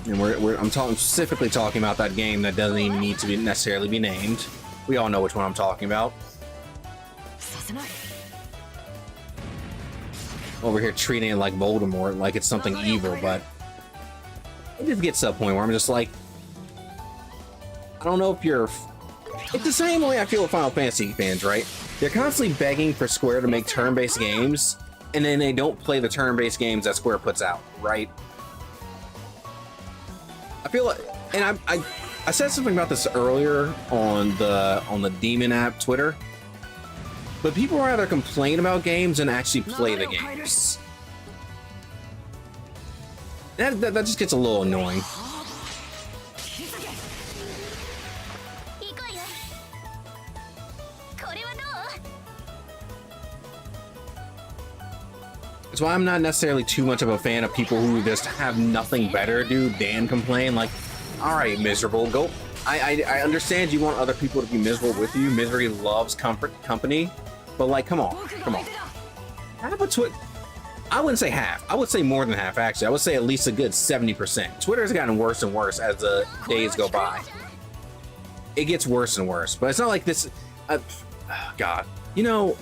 And I'm specifically talking about that game that doesn't even need to necessarily be named. We all know which one I'm talking about. Over here treating it like Voldemort, like it's something evil, but it just gets to a point where I'm just like, I don't know if you're... It's the same way I feel with Final Fantasy fans, right? They're constantly begging for Square to make turn-based games, and then they don't play the turn-based games that Square puts out, right? I feel like, and I said something about this earlier on the Demon app Twitter, but people rather complain about games than actually play the games. That just gets a little annoying. That's why I'm not necessarily too much of a fan of people who just have nothing better to do than complain. Like, all right, miserable, go. I understand you want other people to be miserable with you. Misery loves company, but like, come on. Have a Twitter. I wouldn't say half. I would say more than half, actually. I would say at least a good 70%. Twitter's gotten worse and worse as the days go by. It gets worse and worse, but it's not like this. God, you know.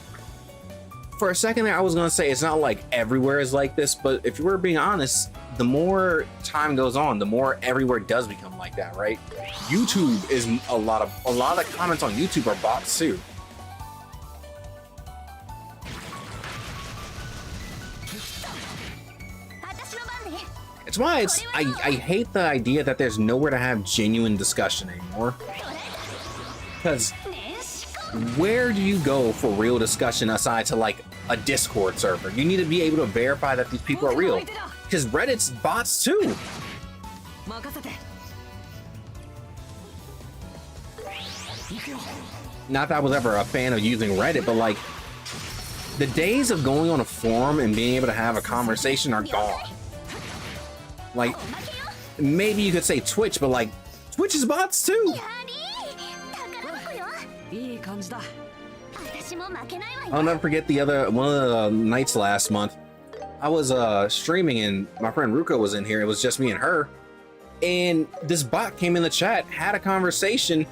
For a second there, I was gonna say it's not like everywhere is like this, but if you were being honest, the more time goes on, the more everywhere does become like that, right? YouTube is a lot of the comments on YouTube are bots too. It's why I hate the idea that there's nowhere to have genuine discussion anymore. Because where do you go for real discussion aside to like a Discord server? You need to be able to verify that these people are real, because Reddit's bots too. Not that I was ever a fan of using Reddit, but like the days of going on a forum and being able to have a conversation are gone. Like, maybe you could say Twitch, but like Twitch is bots too. I'll never forget one of the nights last month. I was streaming and my friend Ruko was in here. It was just me and her. And this bot came in the chat, had a conversation,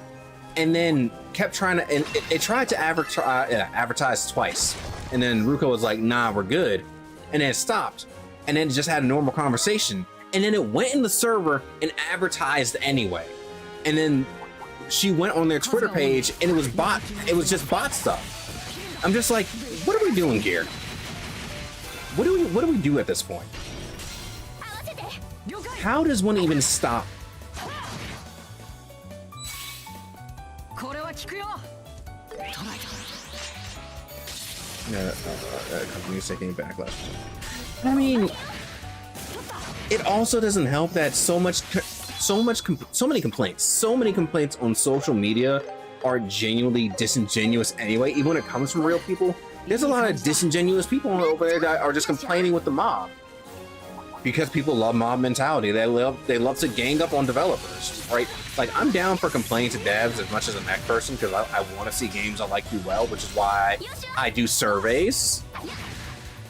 and then kept trying to, and it tried to advertise twice. And then Ruko was like, nah, we're good. And then it stopped. And then it just had a normal conversation. And then it went in the server and advertised anyway. And then she went on their Twitter page and it was just bot stuff. I'm just like, what are we doing here? What do we do at this point? How does one even stop? Companies taking backlash. I mean, it also doesn't help that so many complaints on social media are genuinely disingenuous anyway. Even when it comes from real people, there's a lot of disingenuous people over there that are just complaining with the mob because people love mob mentality. They love to gang up on developers, right? Like, I'm down for complaining to devs as much as a mech person because I want to see games I like do well, which is why I do surveys.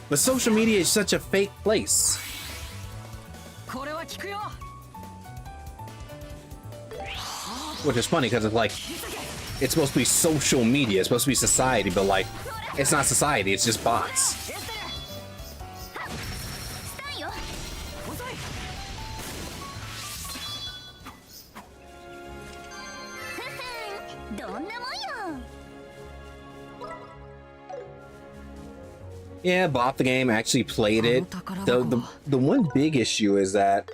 But social media is such a fake place. Which is funny because it's like, it's supposed to be social media, it's supposed to be society, but like, it's not society, it's just bots. Yeah, bought the game, actually played it. The one big issue is that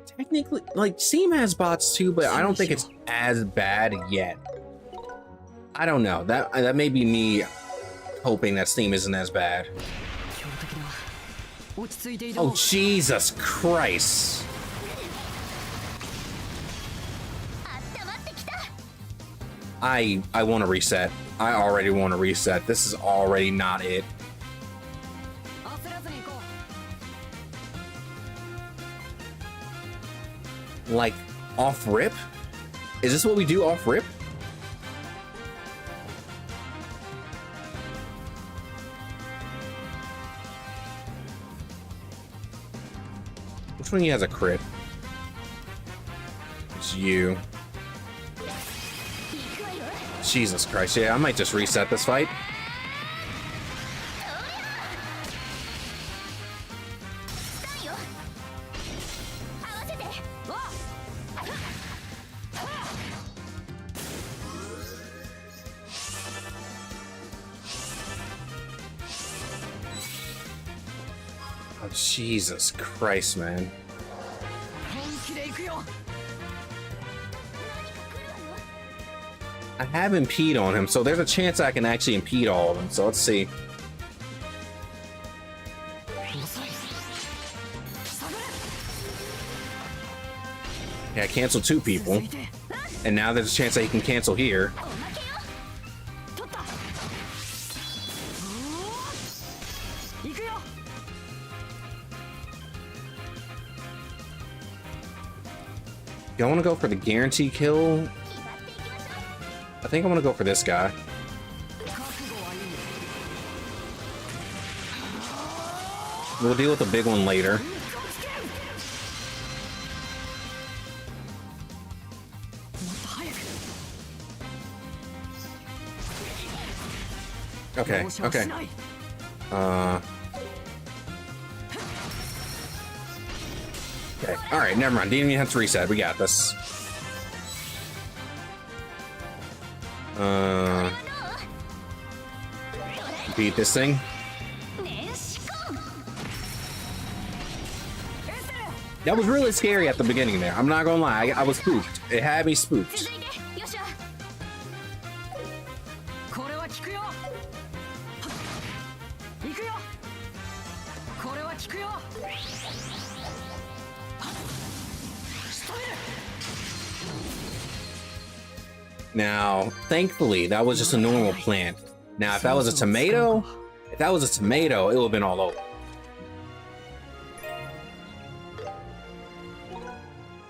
technically, like, Steam has bots too, but I don't think it's as bad yet. I don't know. That may be me hoping that Steam isn't as bad. Oh, Jesus Christ. I want to reset. I already want to reset. This is already not it. Like, off rip? Is this what we do off rip? Which one of you has a crit? It's you. Jesus Christ, yeah, I might just reset this fight. Oh, Jesus Christ, man. I have impede on him, so there's a chance I can actually impede all of them. So let's see. Yeah, I canceled 2 people. And now there's a chance that he can cancel here. Y'all want to go for the guarantee kill? I think I'm gonna go for this guy. We'll deal with the big one later. Okay, okay. Okay, alright, never mind. Didn't even have to reset. We got this. Beat this thing. That was really scary at the beginning there. I'm not gonna lie, I was spooked. It had me spooked. Now, thankfully, that was just a normal plant. Now, if that was a tomato, it would have been all over.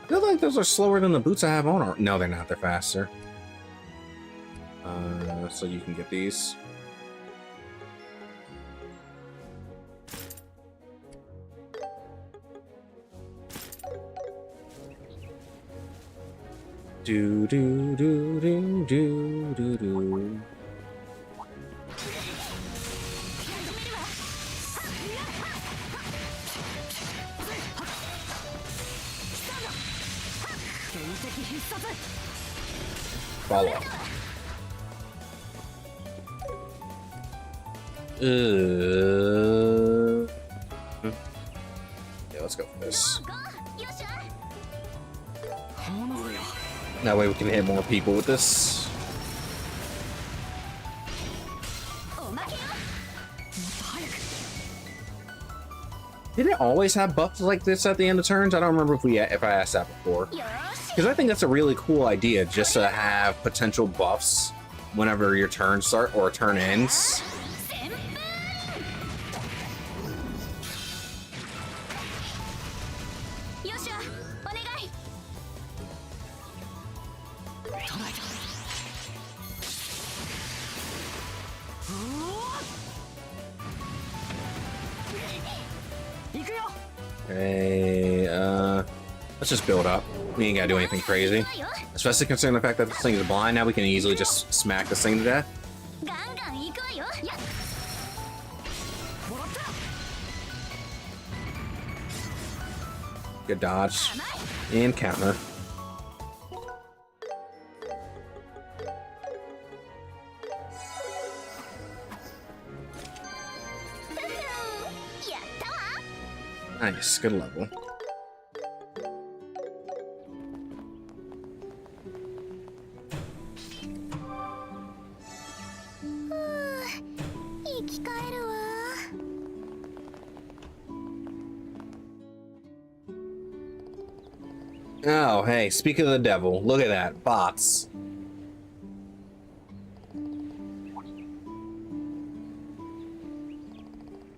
I feel like those are slower than the boots I have on. Or no, they're not. They're faster. So you can get these. Do do do do do do do. Follow up. let's go for this. ゴーよっしゃ That way we can hit more people with this. おまけよ Did it always have buffs like this at the end of turns? I don't remember if I asked that before. よーし Because I think that's a really cool idea, just to have potential buffs whenever your turn start or turn ends. 旋風 よっしゃお願い Hey, let's just build up. We ain't gotta do anything crazy. だよ Especially considering the fact that this thing is blind, now we can easily just smack this thing to death. ガンガン行くわよやっ Good dodge. And counter. Nice, good level. 生き返るわ Oh, hey, speak of the devil. Look at that. Bots.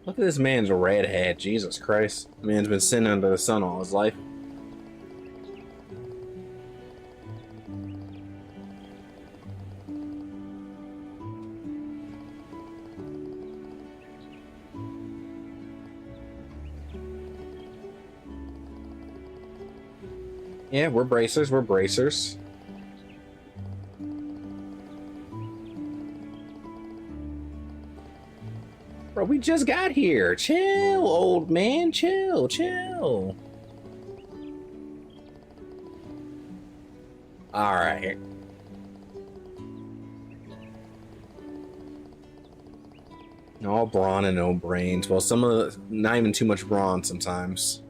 Look at this man's red head. Jesus Christ. The man's been sitting under the sun all his life. Yeah, we're bracers, we're bracers. Bro, we just got here. Chill, old man, chill, chill. Alright. All brawn and no brains. Well, some of the, not even too much brawn sometimes.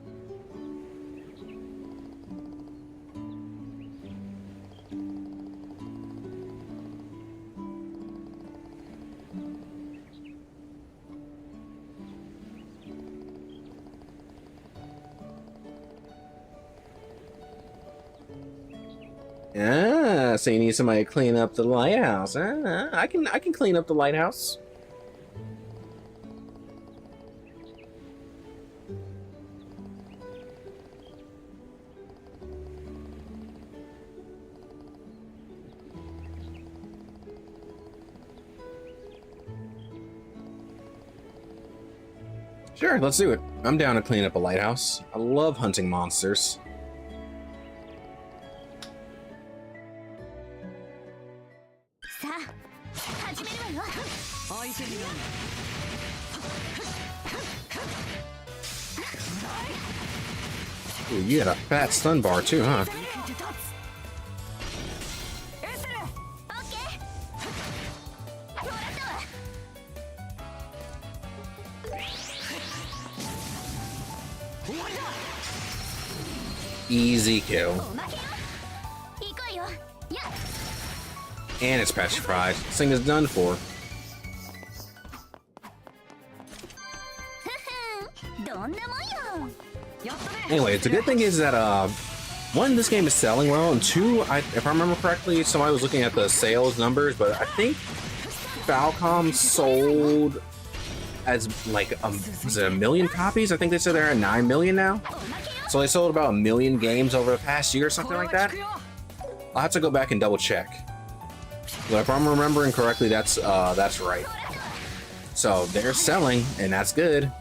Ah, so you need somebody to clean up the lighthouse. Ah, I can clean up the lighthouse. Sure, let's do it. I'm down to clean up a lighthouse. I love hunting monsters. Ooh, you had a fat stun bar too, huh? Easy kill. And it's petrified. This thing is done for. Anyway, the good thing is that one, this game is selling well, and two, if I remember correctly, somebody was looking at the sales numbers, but I think Falcom sold as like was it 1 million copies? I think they said they're at 9 million now. So they sold about 1 million games over the past year or something like that. I'll have to go back and double check. But if I'm remembering correctly, that's right. So they're selling, and that's good.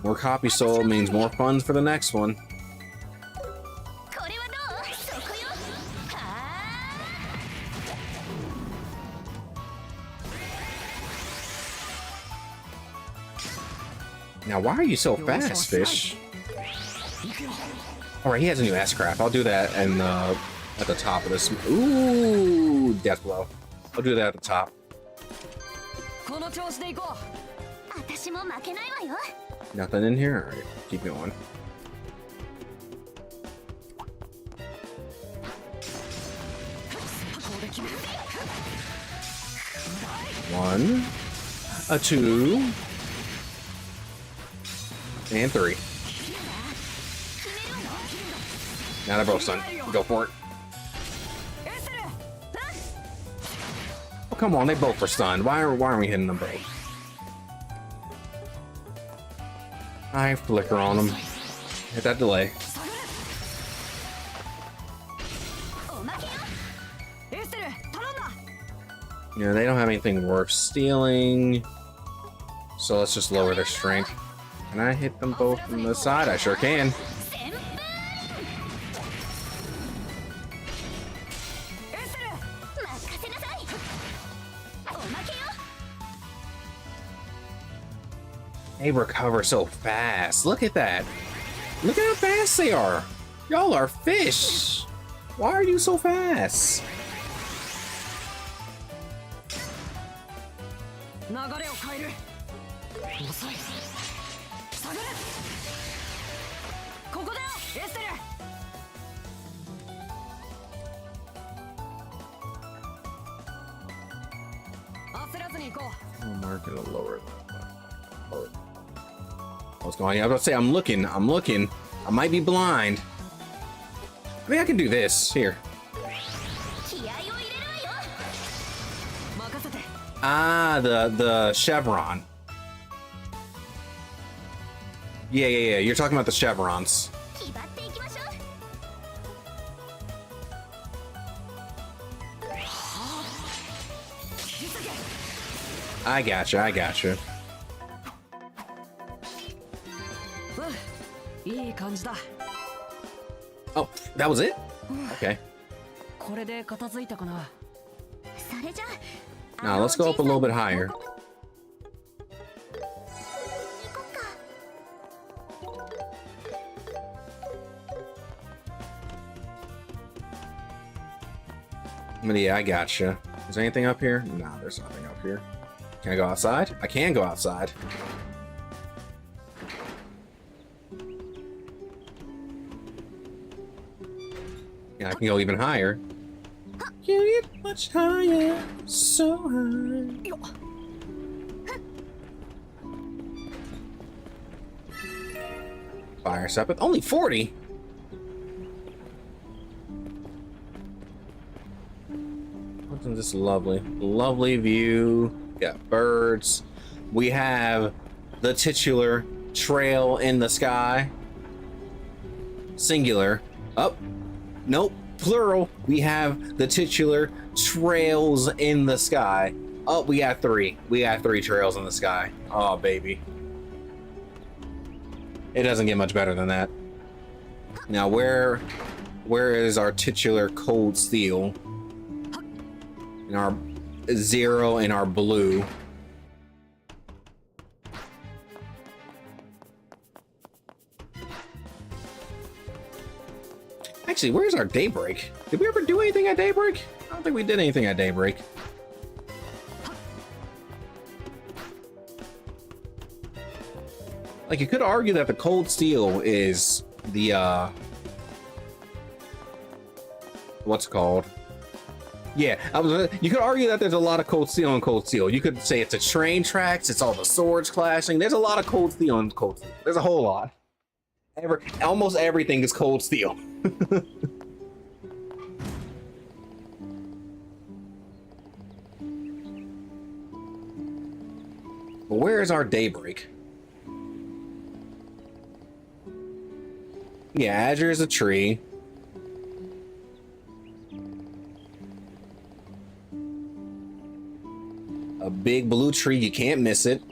More copies sold means more funds for the next one. Now, why are you so fast, fish? Alright, he has a new S-Craft. I'll do that and at the top of this. Ooh, death blow. I'll do that at the top. Nothing in here? Alright, keep going. One, a two, and three. Now they're both stunned. Go for it. Oh, come on, they both were stunned. Why aren't we hitting them both? I flicker on them. Hit that delay. Yeah, they don't have anything worth stealing. So let's just lower their strength. Can I hit them both from the side? I sure can. They recover so fast. Look at that. Look at how fast they are. Y'all are fish. Why are you so fast? I'm marking a lower. What's going on? I was about to say, I'm looking. I might be blind. I mean, I can do this. Here. Ah, the chevron. Yeah. You're talking about the chevrons. I gotcha. Oh, that was it? Okay. Now let's go up a little bit higher. But yeah, I gotcha. Is there anything up here? No, there's nothing up here. Can I go outside? I can go outside. Yeah, I can go even higher. Can get much higher, so high. Fire Sepith, only 40. Wasn't this lovely view? Got birds. We have the titular trail in the sky. Singular. Oh, nope. Plural. We have the titular trails in the sky. Oh, we got three. We got three trails in the sky. Oh, baby. It doesn't get much better than that. Now, where is our titular cold steel? And our zero and our blue. Actually, where's our daybreak? Did we ever do anything at daybreak? I don't think we did anything at daybreak. Like, you could argue that the cold steel is the what's it called? Yeah, you could argue that there's a lot of cold steel in cold steel. You could say it's a train tracks, it's all the swords clashing. There's a lot of cold steel in cold steel. There's a whole lot. Almost everything is cold steel. But where is our daybreak? Yeah, Azure is a tree. A big blue tree, you can't miss it.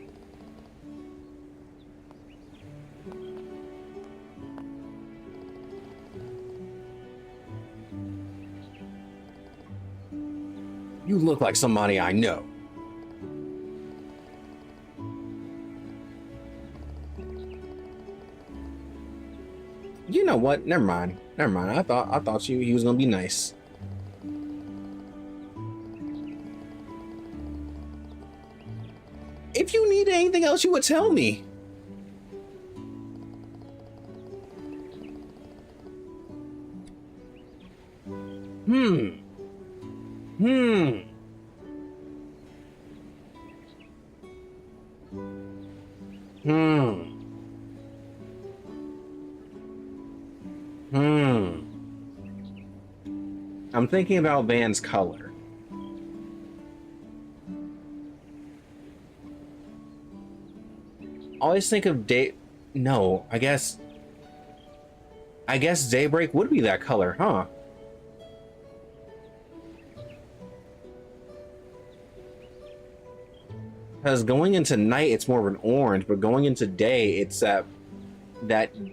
You look like somebody I know. You know what? Never mind. I thought he was gonna be nice. If you need anything else, you would tell me. Hmm. Hmm. Hmm. Hmm. I'm thinking about Van's color. Always think of day. No, I guess Daybreak would be that color, huh? Because going into night, it's more of an orange, but going into day, it's that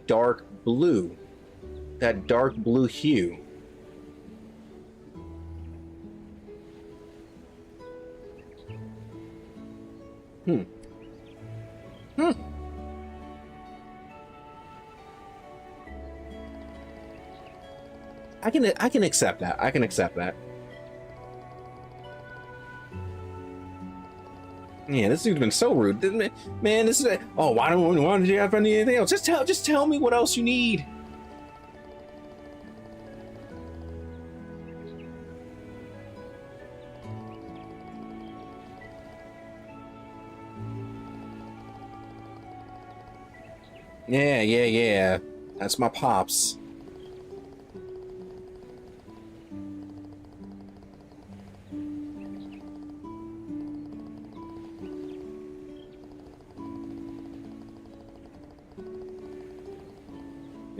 dark blue, hue. Hmm. Hmm. I can accept that. I can accept that. Yeah, this dude's been so rude, didn't it? Man, this is oh, why did you have anything else? Just tell me what else you need. Yeah. That's my pops.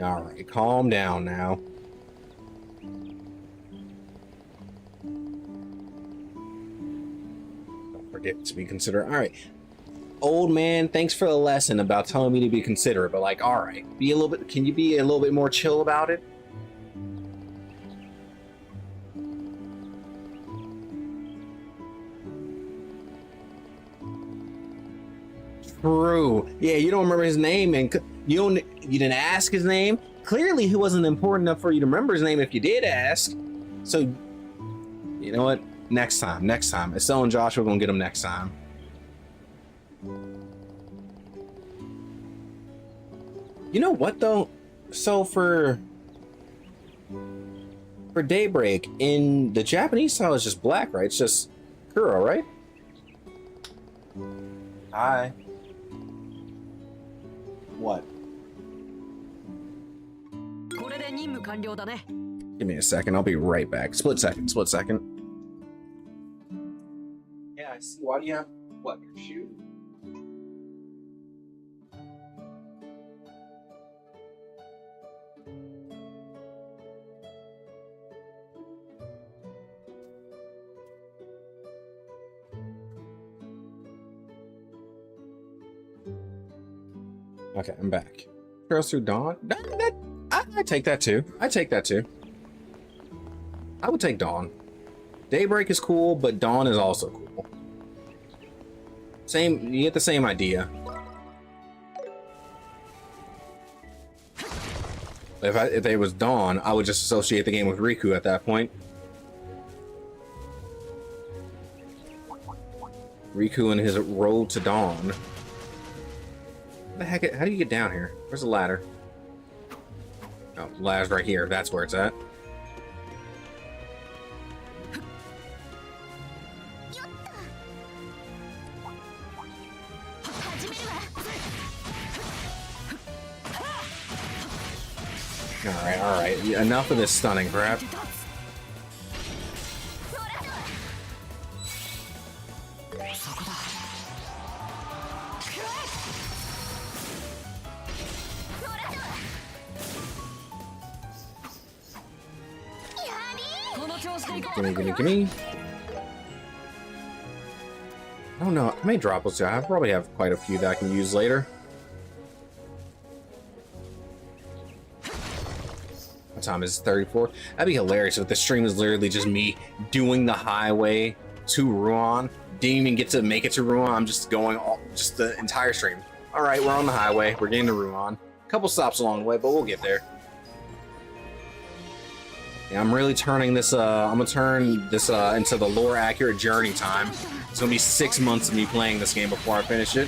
All right, calm down now. Don't forget to be considerate. All right. Old man, thanks for the lesson about telling me to be considerate, but like, all right, can you be a little bit more chill about it? True. Yeah, you don't remember his name, and you didn't ask his name. Clearly, he wasn't important enough for you to remember his name if you did ask. So, you know what? Next time. Estelle and Josh, we're gonna get him next time. You know what though? So for Daybreak, in the Japanese style, it's just black, right? It's just Kuro, right? Hi. What? Give me a second. I'll be right back. Split second. Yeah, I see. Why do you have what? Your shoe? Okay, I'm back. Trails through Dawn? I take that too. I would take Dawn. Daybreak is cool, but Dawn is also cool. You get the same idea. If it was Dawn, I would just associate the game with Riku at that point. Riku and his road to Dawn. The heck? How do you get down here? Where's the ladder? Oh, the ladder's right here. That's where it's at. All right. Enough of this stunning crap. Gimme. I don't know. How many droplets do I have? I probably have quite a few that I can use later. What time is it? 34? That'd be hilarious if the stream is literally just me doing the highway to Ruan. Didn't even get to make it to Ruan. I'm just going just the entire stream. All right, we're on the highway. We're getting to Ruan. A couple stops along the way, but we'll get there. Yeah, I'm really turning this, I'm gonna turn this into the lore accurate journey time. It's gonna be 6 months of me playing this game before I finish it.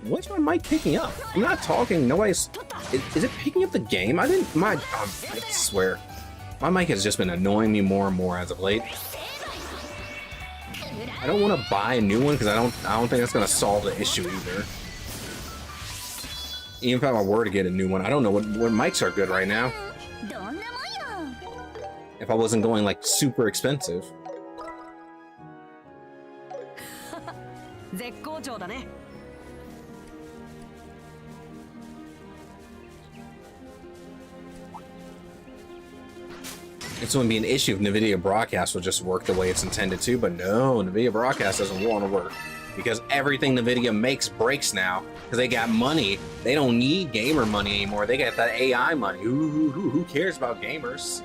What's my mic picking up? I'm not talking. Nobody's. Is it picking up the game? I didn't. I swear, my mic has just been annoying me more and more as of late. I don't want to buy a new one because I don't think that's gonna solve the issue either. Even if I were to get a new one, I don't know what mics are good right now. If I wasn't going like super expensive. 絶好調だね。 It's going to be an issue if NVIDIA Broadcast will just work the way it's intended to, but no, NVIDIA Broadcast doesn't want to work. Because everything NVIDIA makes breaks now, because they got money. They don't need gamer money anymore. They got that AI money. Who cares about gamers?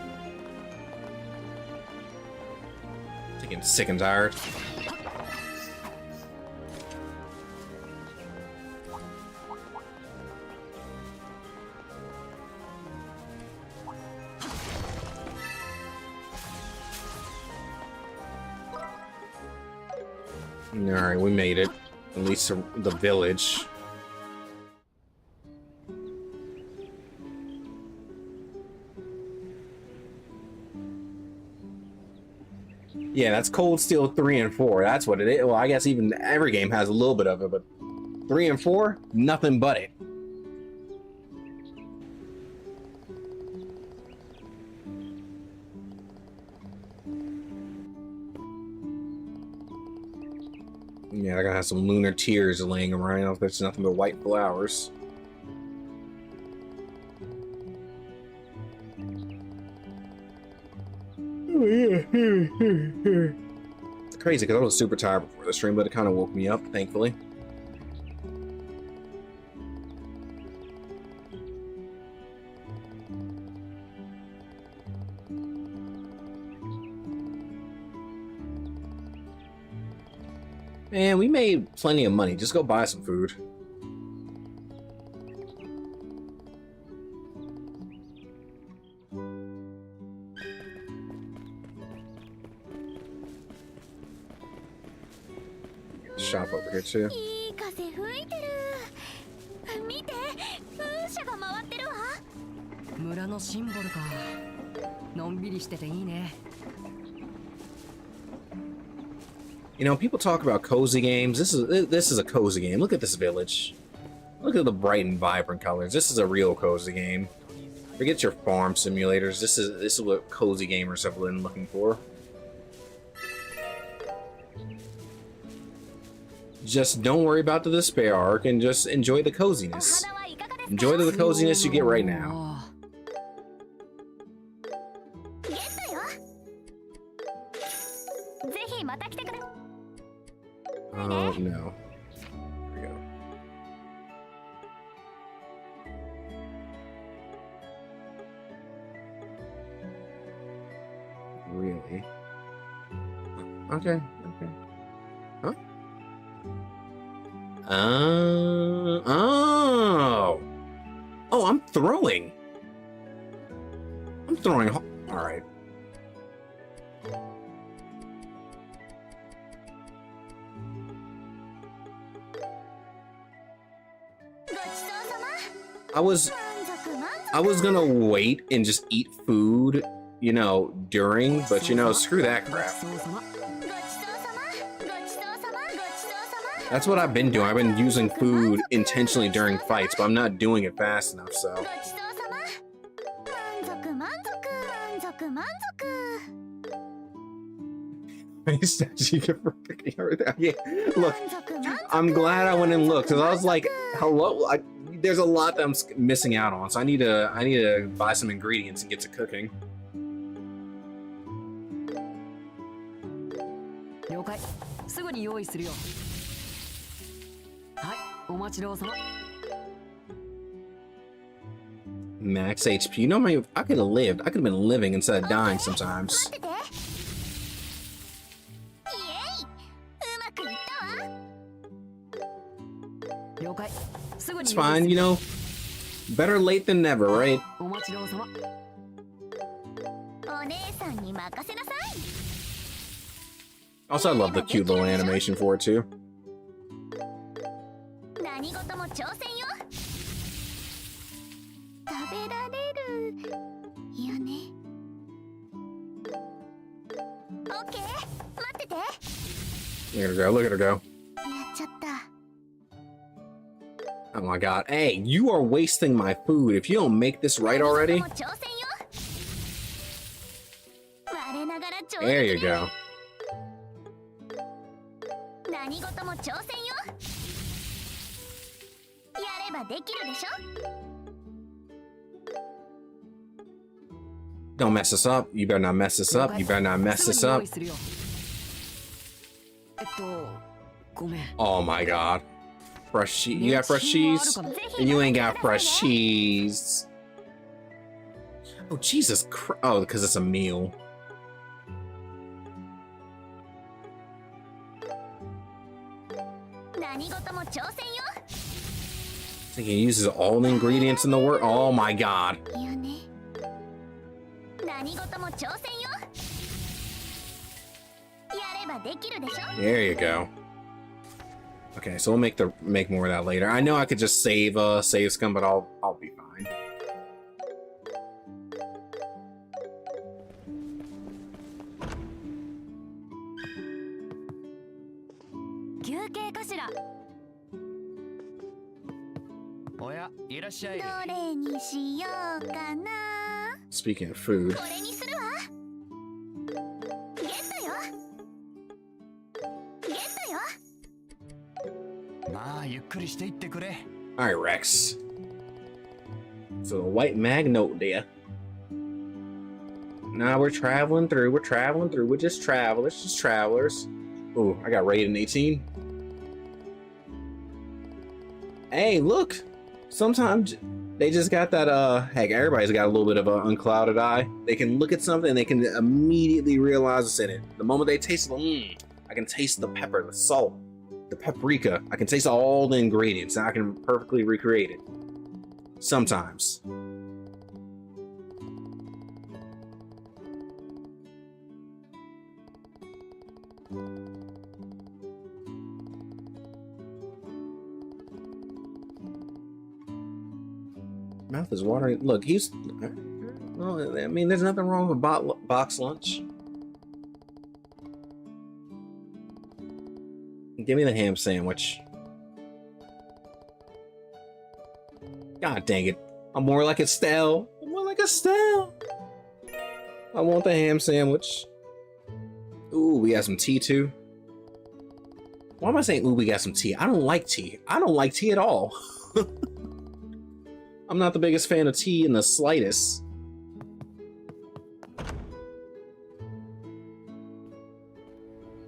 I'm getting sick and tired. Alright, we made it. At least to the village. Yeah, that's Cold Steel 3 and 4. That's what it is. Well, I guess even every game has a little bit of it, but 3 and 4, nothing but it. Yeah, they're gonna have some lunar tears laying around. There's nothing but white flowers. It's crazy because I was super tired before the stream, but it kind of woke me up, thankfully. Man, we made plenty of money. Just go buy some food. Shop over here too. いい風吹いてる。見て、風車が回ってるわ。村のシンボルか。のんびりしてていいね。 You know, people talk about cozy games. This is a cozy game. Look at this village. Look at the bright and vibrant colors. This is a real cozy game. Forget your farm simulators. This is what cozy gamers have been looking for. Just don't worry about the despair arc and just enjoy the coziness. Enjoy the coziness you get right now. Oh, no. Here we go. Really? Okay, okay. Huh? Oh! Oh, I'm throwing! I'm throwing... Alright. I was gonna wait and just eat food, you know, during, but you know, screw that crap. That's what I've been doing. I've been using food intentionally during fights, but I'm not doing it fast enough, so. Yeah, look, I'm glad I went and looked, because I was like, hello, there's a lot that I'm missing out on, so I need to buy some ingredients and get to cooking. 了解。すぐに用意するよ。はい、お待ちどうさま。 Max HP. You know, I could have lived. I could have been living instead of dying sometimes. It's fine, you know. Better late than never, right? Also, I love the cute little animation for it too. 挑戦よ。食べられるよね。オッケー、待ってて。 Look at her go. Look at her go. やっちゃった。 Oh my god. Hey, you are wasting my food. If you don't make this right already. 挑戦よ。我ながら上手 There ね。 you go. 何事も挑戦よ。やればできるでしょ。 Don't mess this up. You better not mess this up. You better not mess this up. ごめん。 Oh my god. Fresh cheese. You got fresh cheese? And you ain't got fresh cheese. Oh, Jesus Christ. Oh, because it's a meal. 何事も挑戦よ。 I think he uses all the ingredients in the world. Oh my god. よね。何事も挑戦よ。やればできるでしょ。 There you go. Okay, so we'll make more of that later. I know I could just save scum, but I'll be fine. 休憩かしら。おや、いらっしゃい。どれにしようかな。 Speaking of food. これにするわ。ゲットよ。ゲットよ。まあ、ゆっくりしていってくれ。Alright, Rex. So the white mag note there. Now we're traveling through. We're traveling through. We're just travelers. Just travelers. Ooh, I got rated in 18. Hey, look. Sometimes they just got that, heck, everybody's got a little bit of an unclouded eye. They can look at something and they can immediately realize it's in it. The moment they taste it, I can taste the pepper, the salt, the paprika. I can taste all the ingredients and I can perfectly recreate it. Sometimes. Mouth is watering. Look, he's. Well, I mean, there's nothing wrong with box lunch. Give me the ham sandwich. God dang it. I'm more like Estelle. I'm more like Estelle. I want the ham sandwich. Ooh, we got some tea too. Why am I saying, ooh, we got some tea? I don't like tea. I don't like tea at all. I'm not the biggest fan of tea in the slightest.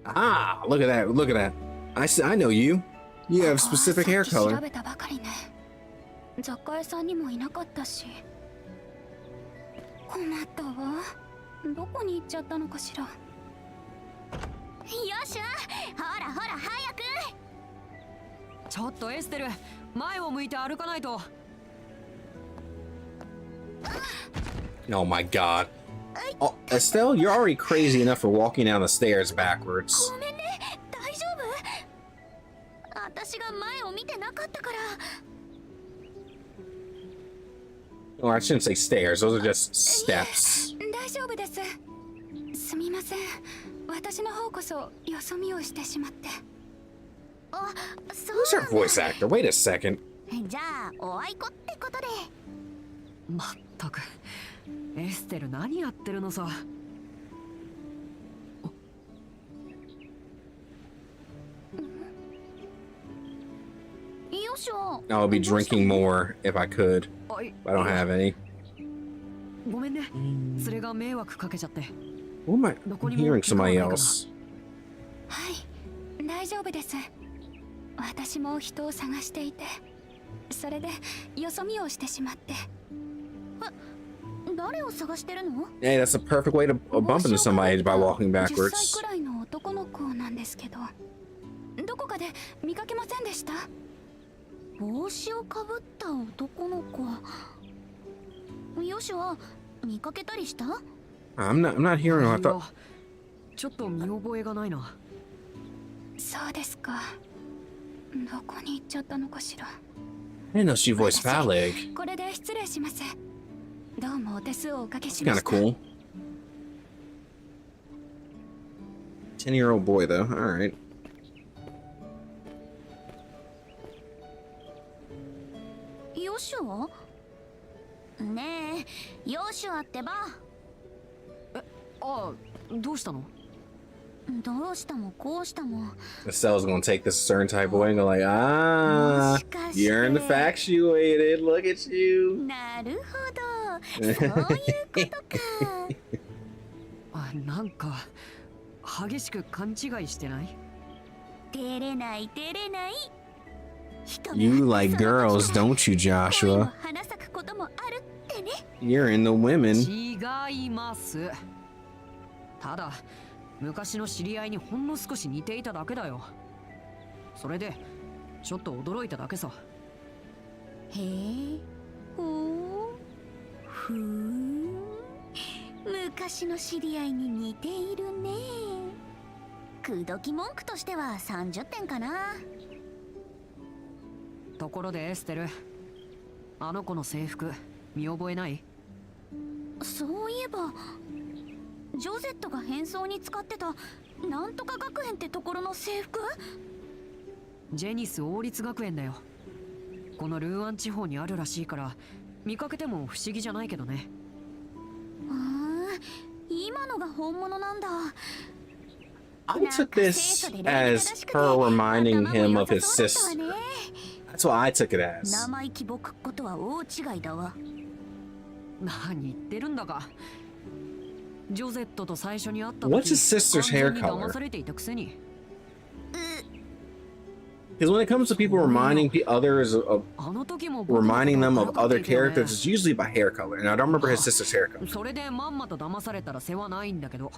Ah, look at that. Look at that. I know you. You have specific hair color. 調べたばかりね。雑貨屋さんにもいなかったし。困ったわ。どこに行っちゃったのかしら。よっしゃ、ほらほら早く。ちょっとエステル、前を向いて歩かないと。 Oh my god. Oh, Estelle, you're already crazy enough for walking down the stairs backwards. ごめんね、大丈夫？私が前を見てなかったから。 Or I shouldn't say stairs, those are just steps. 大丈夫です。すみません。私の方こそよそ見をしてしまって。あ、そう Who's our voice actor? Wait a second. じゃあおあいこってことで。まったく、エステル何やってるのさ。よしょ。 I'll be drinking more if I could. あい、 But I don't have any. ごめんね。それが迷惑かけちゃって。 Who am I? I'm hearing somebody else. はい、大丈夫です。私も人を探していて、それでよそ見をしてしまって。誰を探してるの？ Hey, that's a perfect way to bump into somebody by walking 10 backwards. 歳くらいの男の子なんですけど、どこかで見かけませんでした？帽子をかぶった男の子。よしは見かけたりした？ I'm not hearing what I thought. ちょっと見覚えがないな。そうですか。どこに行っちゃったのかしら。didn't know she voiced Phaleg. これで失礼します。どうもお手数をおかけ It's しま kind し of た。cool. 10-year-old boy, though. All right. ヨシュア？ねえ、ヨシュアってば。あ、どうしたの？どうしたもこうしたも。 Estelle's gonna take this a certain type of way and go like, ah, you're infatuated. Look at you. なるほど、そういうことか。あ、なんか激しく勘違いしてない？照れない照れない。 You like girls, don't you, Joshua? 花咲くこともあるってね。 You're into women. 違います。ただ昔の知り合いにほんの少し似ていただけだよ。それでちょっと驚いただけさ。へえ、ほう、ふん。昔の知り合いに似ているね。口説き文句としては30点かな。ところでエステル、あの子の制服見覚えない？そういえばジョゼットが変装に使ってたなんとか学園ってところの制服？ジェニス王立学園だよ。このルーアン地方にあるらしいから見かけても不思議じゃないけどね。今のが本物なんだ。 I took this as her reminding him of his sister. That's what I took it as. 生意気ぼくっことは大違いだわ。何言ってるんだか。ジョゼットと最初に会った What's his sister's hair 騙 color? されていたくせに。 Because when it comes to people reminding others of あの時も reminding them of 僕のこと other からかっていたよね。 characters, it's usually by hair color. And I don't remember his sister's hair color. それでまんまと騙されたら世話ないんだけど。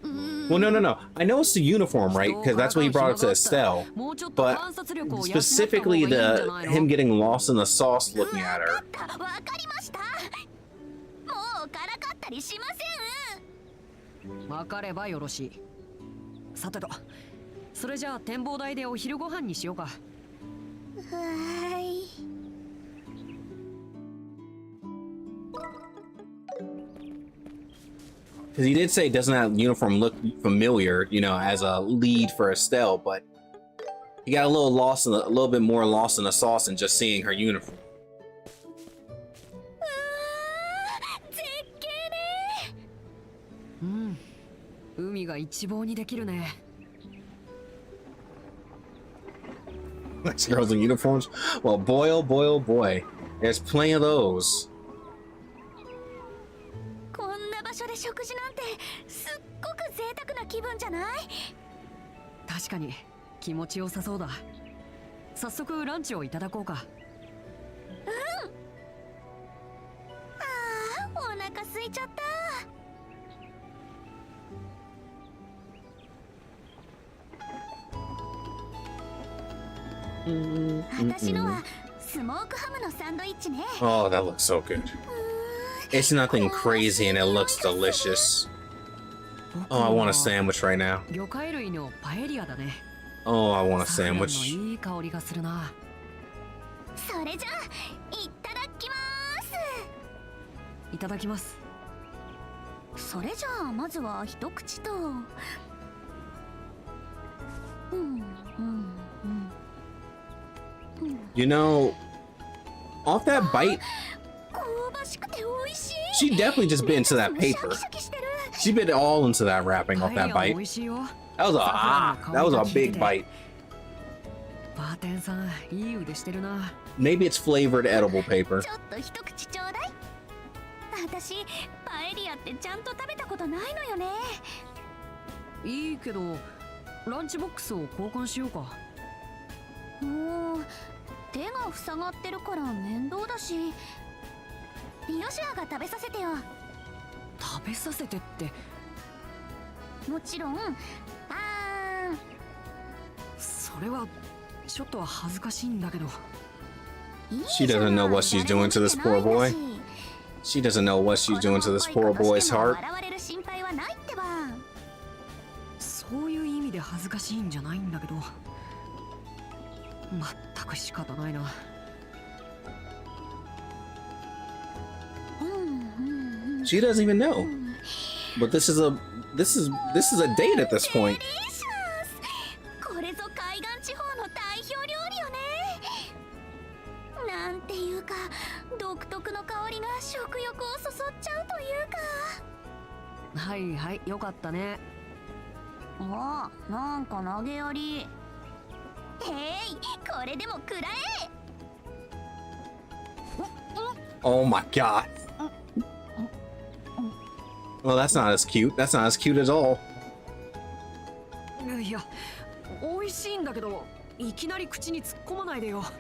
Well, no. I know it's the uniform, right? Because that's what he brought up to Estelle. もうちょっと But 観察力を養った方がいいん specifically じゃ the ないの？ him getting lost in the sauce looking at her. わかりました。もうからかったりしません。わかればよろしい。さてと、それじゃあ展望台でお昼ご飯にしようか。はーい。 Because he did say, doesn't that uniform look familiar, you know, as a lead for Estelle, but he got a little lost in a little bit more lost in the sauce than just seeing her uniform. 絶景ね。うん、海が一望にできるね。 Nice girls in uniforms. Well, boy, oh boy, oh boy. There's plenty of those. こんな場所で食事なんてすっごく贅沢な気分じゃない？確かに気持ちよさそうだ。早速ランチをいただこうか。お腹空いちゃった。 私のはスモークハムのサンドイッチね。 Oh, that looks so good. It's nothing crazy and it looks delicious. Oh, I want a sandwich right now. 魚介類のパエリアだね。 Oh, I want a サフランの sandwich. いい香りがするな。それじゃあいただきまいただきます。ーす。それじゃあまずは一口と。You know, off that bite, 香ばしくて美味しい。 she definitely just bit into that シャ paper. キシャキしてる。 She bit all into that wrapping パ off エリ that アも bite. 美味しいよ。 That was a big bite. バーテンさん、いい腕してるな。 Maybe it's flavored edible paper. ちょっと一口ちょうだい。私パエリアってちゃんと食べたことないのよね。いいけど、ランチボックスを交換しようか。もう手が塞がってるから面倒だし、ヨシアが食べさせてよ。食べさせてって。もちろん。それはちょっと恥ずかしいんだけど。 She doesn't know what she's doing to this poor boy. She doesn't know what she's doing to this poor boy's heart. 笑われる心配はないってば。そういう意味で恥ずかしいんじゃないんだけど。まったく仕方ないな。She doesn't even know. But this is a date at this point. これぞ海岸地方の代表料理よね。なんていうか独特の香りが食欲をそそっちゃうというか。はいはい、よかったね。あ、なんか投げやり。へい、これでも食らえ。 Oh my god. Well, that's not as cute. That's not as cute at all. いや、美味しいんだけど、いきなり口に突っ込まないでよ。参っ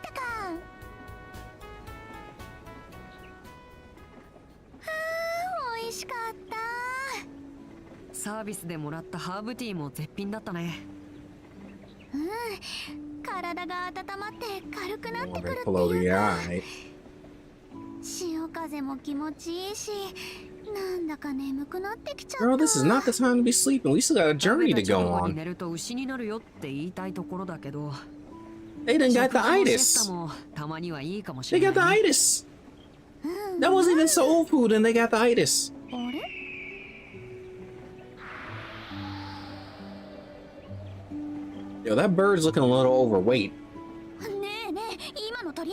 たか。はあ、美味しかった。サービスでもらったハーブティーも絶品だったね。うん、体が温まって軽くなってくるって Below い the うか。 eye. 潮風も気持ちいいし、なんだか眠くなってきちゃった。 Girl, this is not the time to be sleeping. We still got a journey to 食べた go 直後に on. 寝ると牛になるよって言いたいところだけど、 They done got the 食事のシエス itis. タもたまにはいいかもし They れ got ない the ね。 itis. That wasn't even soul food, and they got the itis. あれ？ Yo, that bird's looking a little overweight. ねえねえ、今の鳥、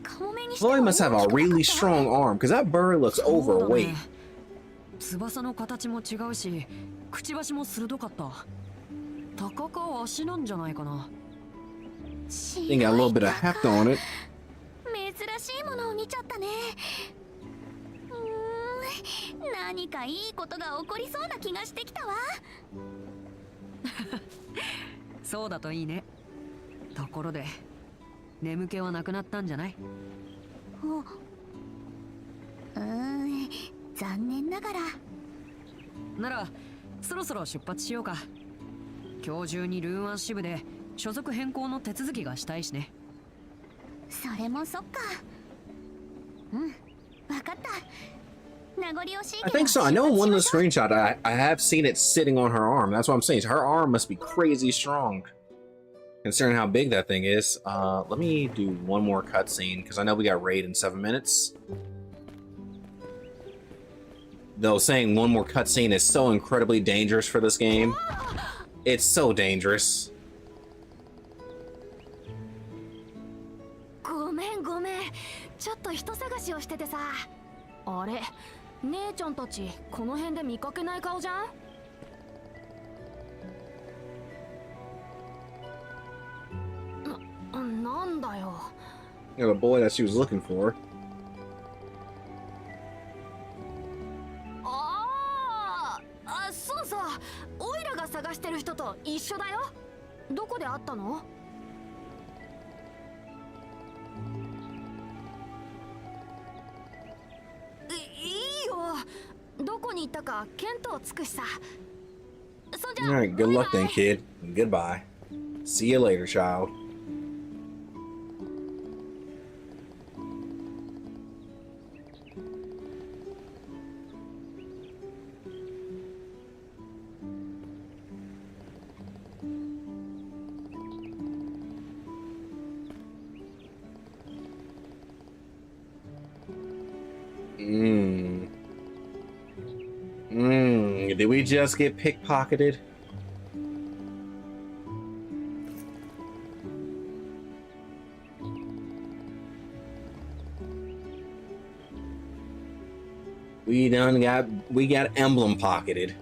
カモメにして Chloe は must have a 大きくなかった？ really strong arm, because that bird looks そうだ overweight. ね。翼の形も違うし、くちばしも鋭かった。タカか足なんじゃないかな。 They got a little bit of heft on it. 珍しいものを見ちゃったね。何かいいことが起こりそうな気がしてきたわ。そうだといいね。ところで、眠気はなくなったんじゃない？残念ながら。なら、そろそろ出発しようか。今日中にルーンアン支部で所属変更の手続きがしたいしね。それもそっか。うん、わかった。名残惜しい I けど think so. I know in one of the 出発しましょう。 screenshots, I have seen it sitting on her arm. That's what I'm saying. Her arm must be crazy strong, considering how big that thing is. Let me do one more cutscene, because I know we got raid in 7 minutes. Though saying one more cutscene is so incredibly dangerous for this game. It's so dangerous. ごめんごめん、ちょっと人探しをしててさ。あれ、姉ちゃんたちこの辺で見かけない顔じゃん？なんだよ。 You know, the boy that she was looking for. あ、そうそう、オイラが探してる人と一緒だよ。どこで会ったの？いいよ。どこに行ったか見当つくしさ。そんじゃ。 All right, good luck then, kid. Goodbye. See you later, child. Did we just get pickpocketed? We got emblem pocketed.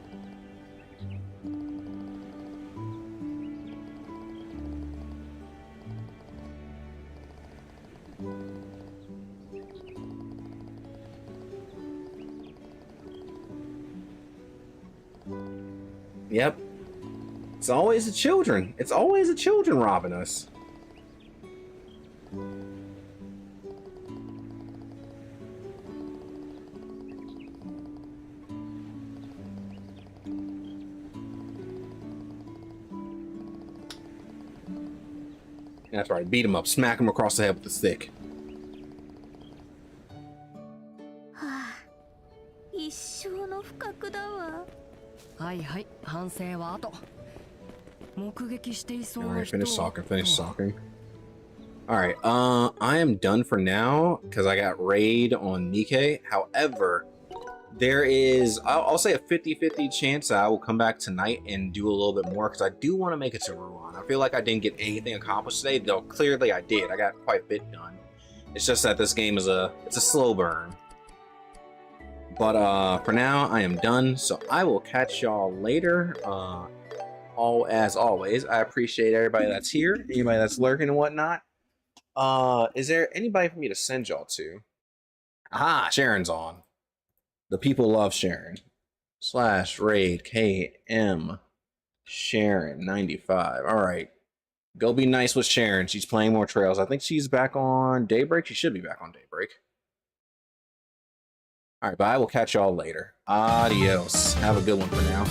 Yep. It's always the children. It's always the children robbing us. That's right. Beat him up. Smack him across the head with the stick. はあ、一生の不覚だわ。はいはい、反省は後。目撃していそう All な right, 人 finish talking. Finish talking. All right, I am done for now because I got raid on Nikkei. However, there is, I'll say a 50-50 chance I will come back tonight and do a little bit more because I do want to make it to Ruan. I feel like I didn't get anything accomplished today, though clearly I did. I got quite a bit done. It's just that this game is it's a slow burn. But for now, I am done, so I will catch y'all later. As always, I appreciate everybody that's here, anybody that's lurking and whatnot. Is there anybody for me to send y'all to? Aha, Sharon's on. The people love Sharon. /raid KM Sharon 95. All right, go be nice with Sharon. She's playing more trails. I think she's back on Daybreak. She should be back on Daybreak. All right, bye. We'll catch y'all later. Adios. Have a good one for now.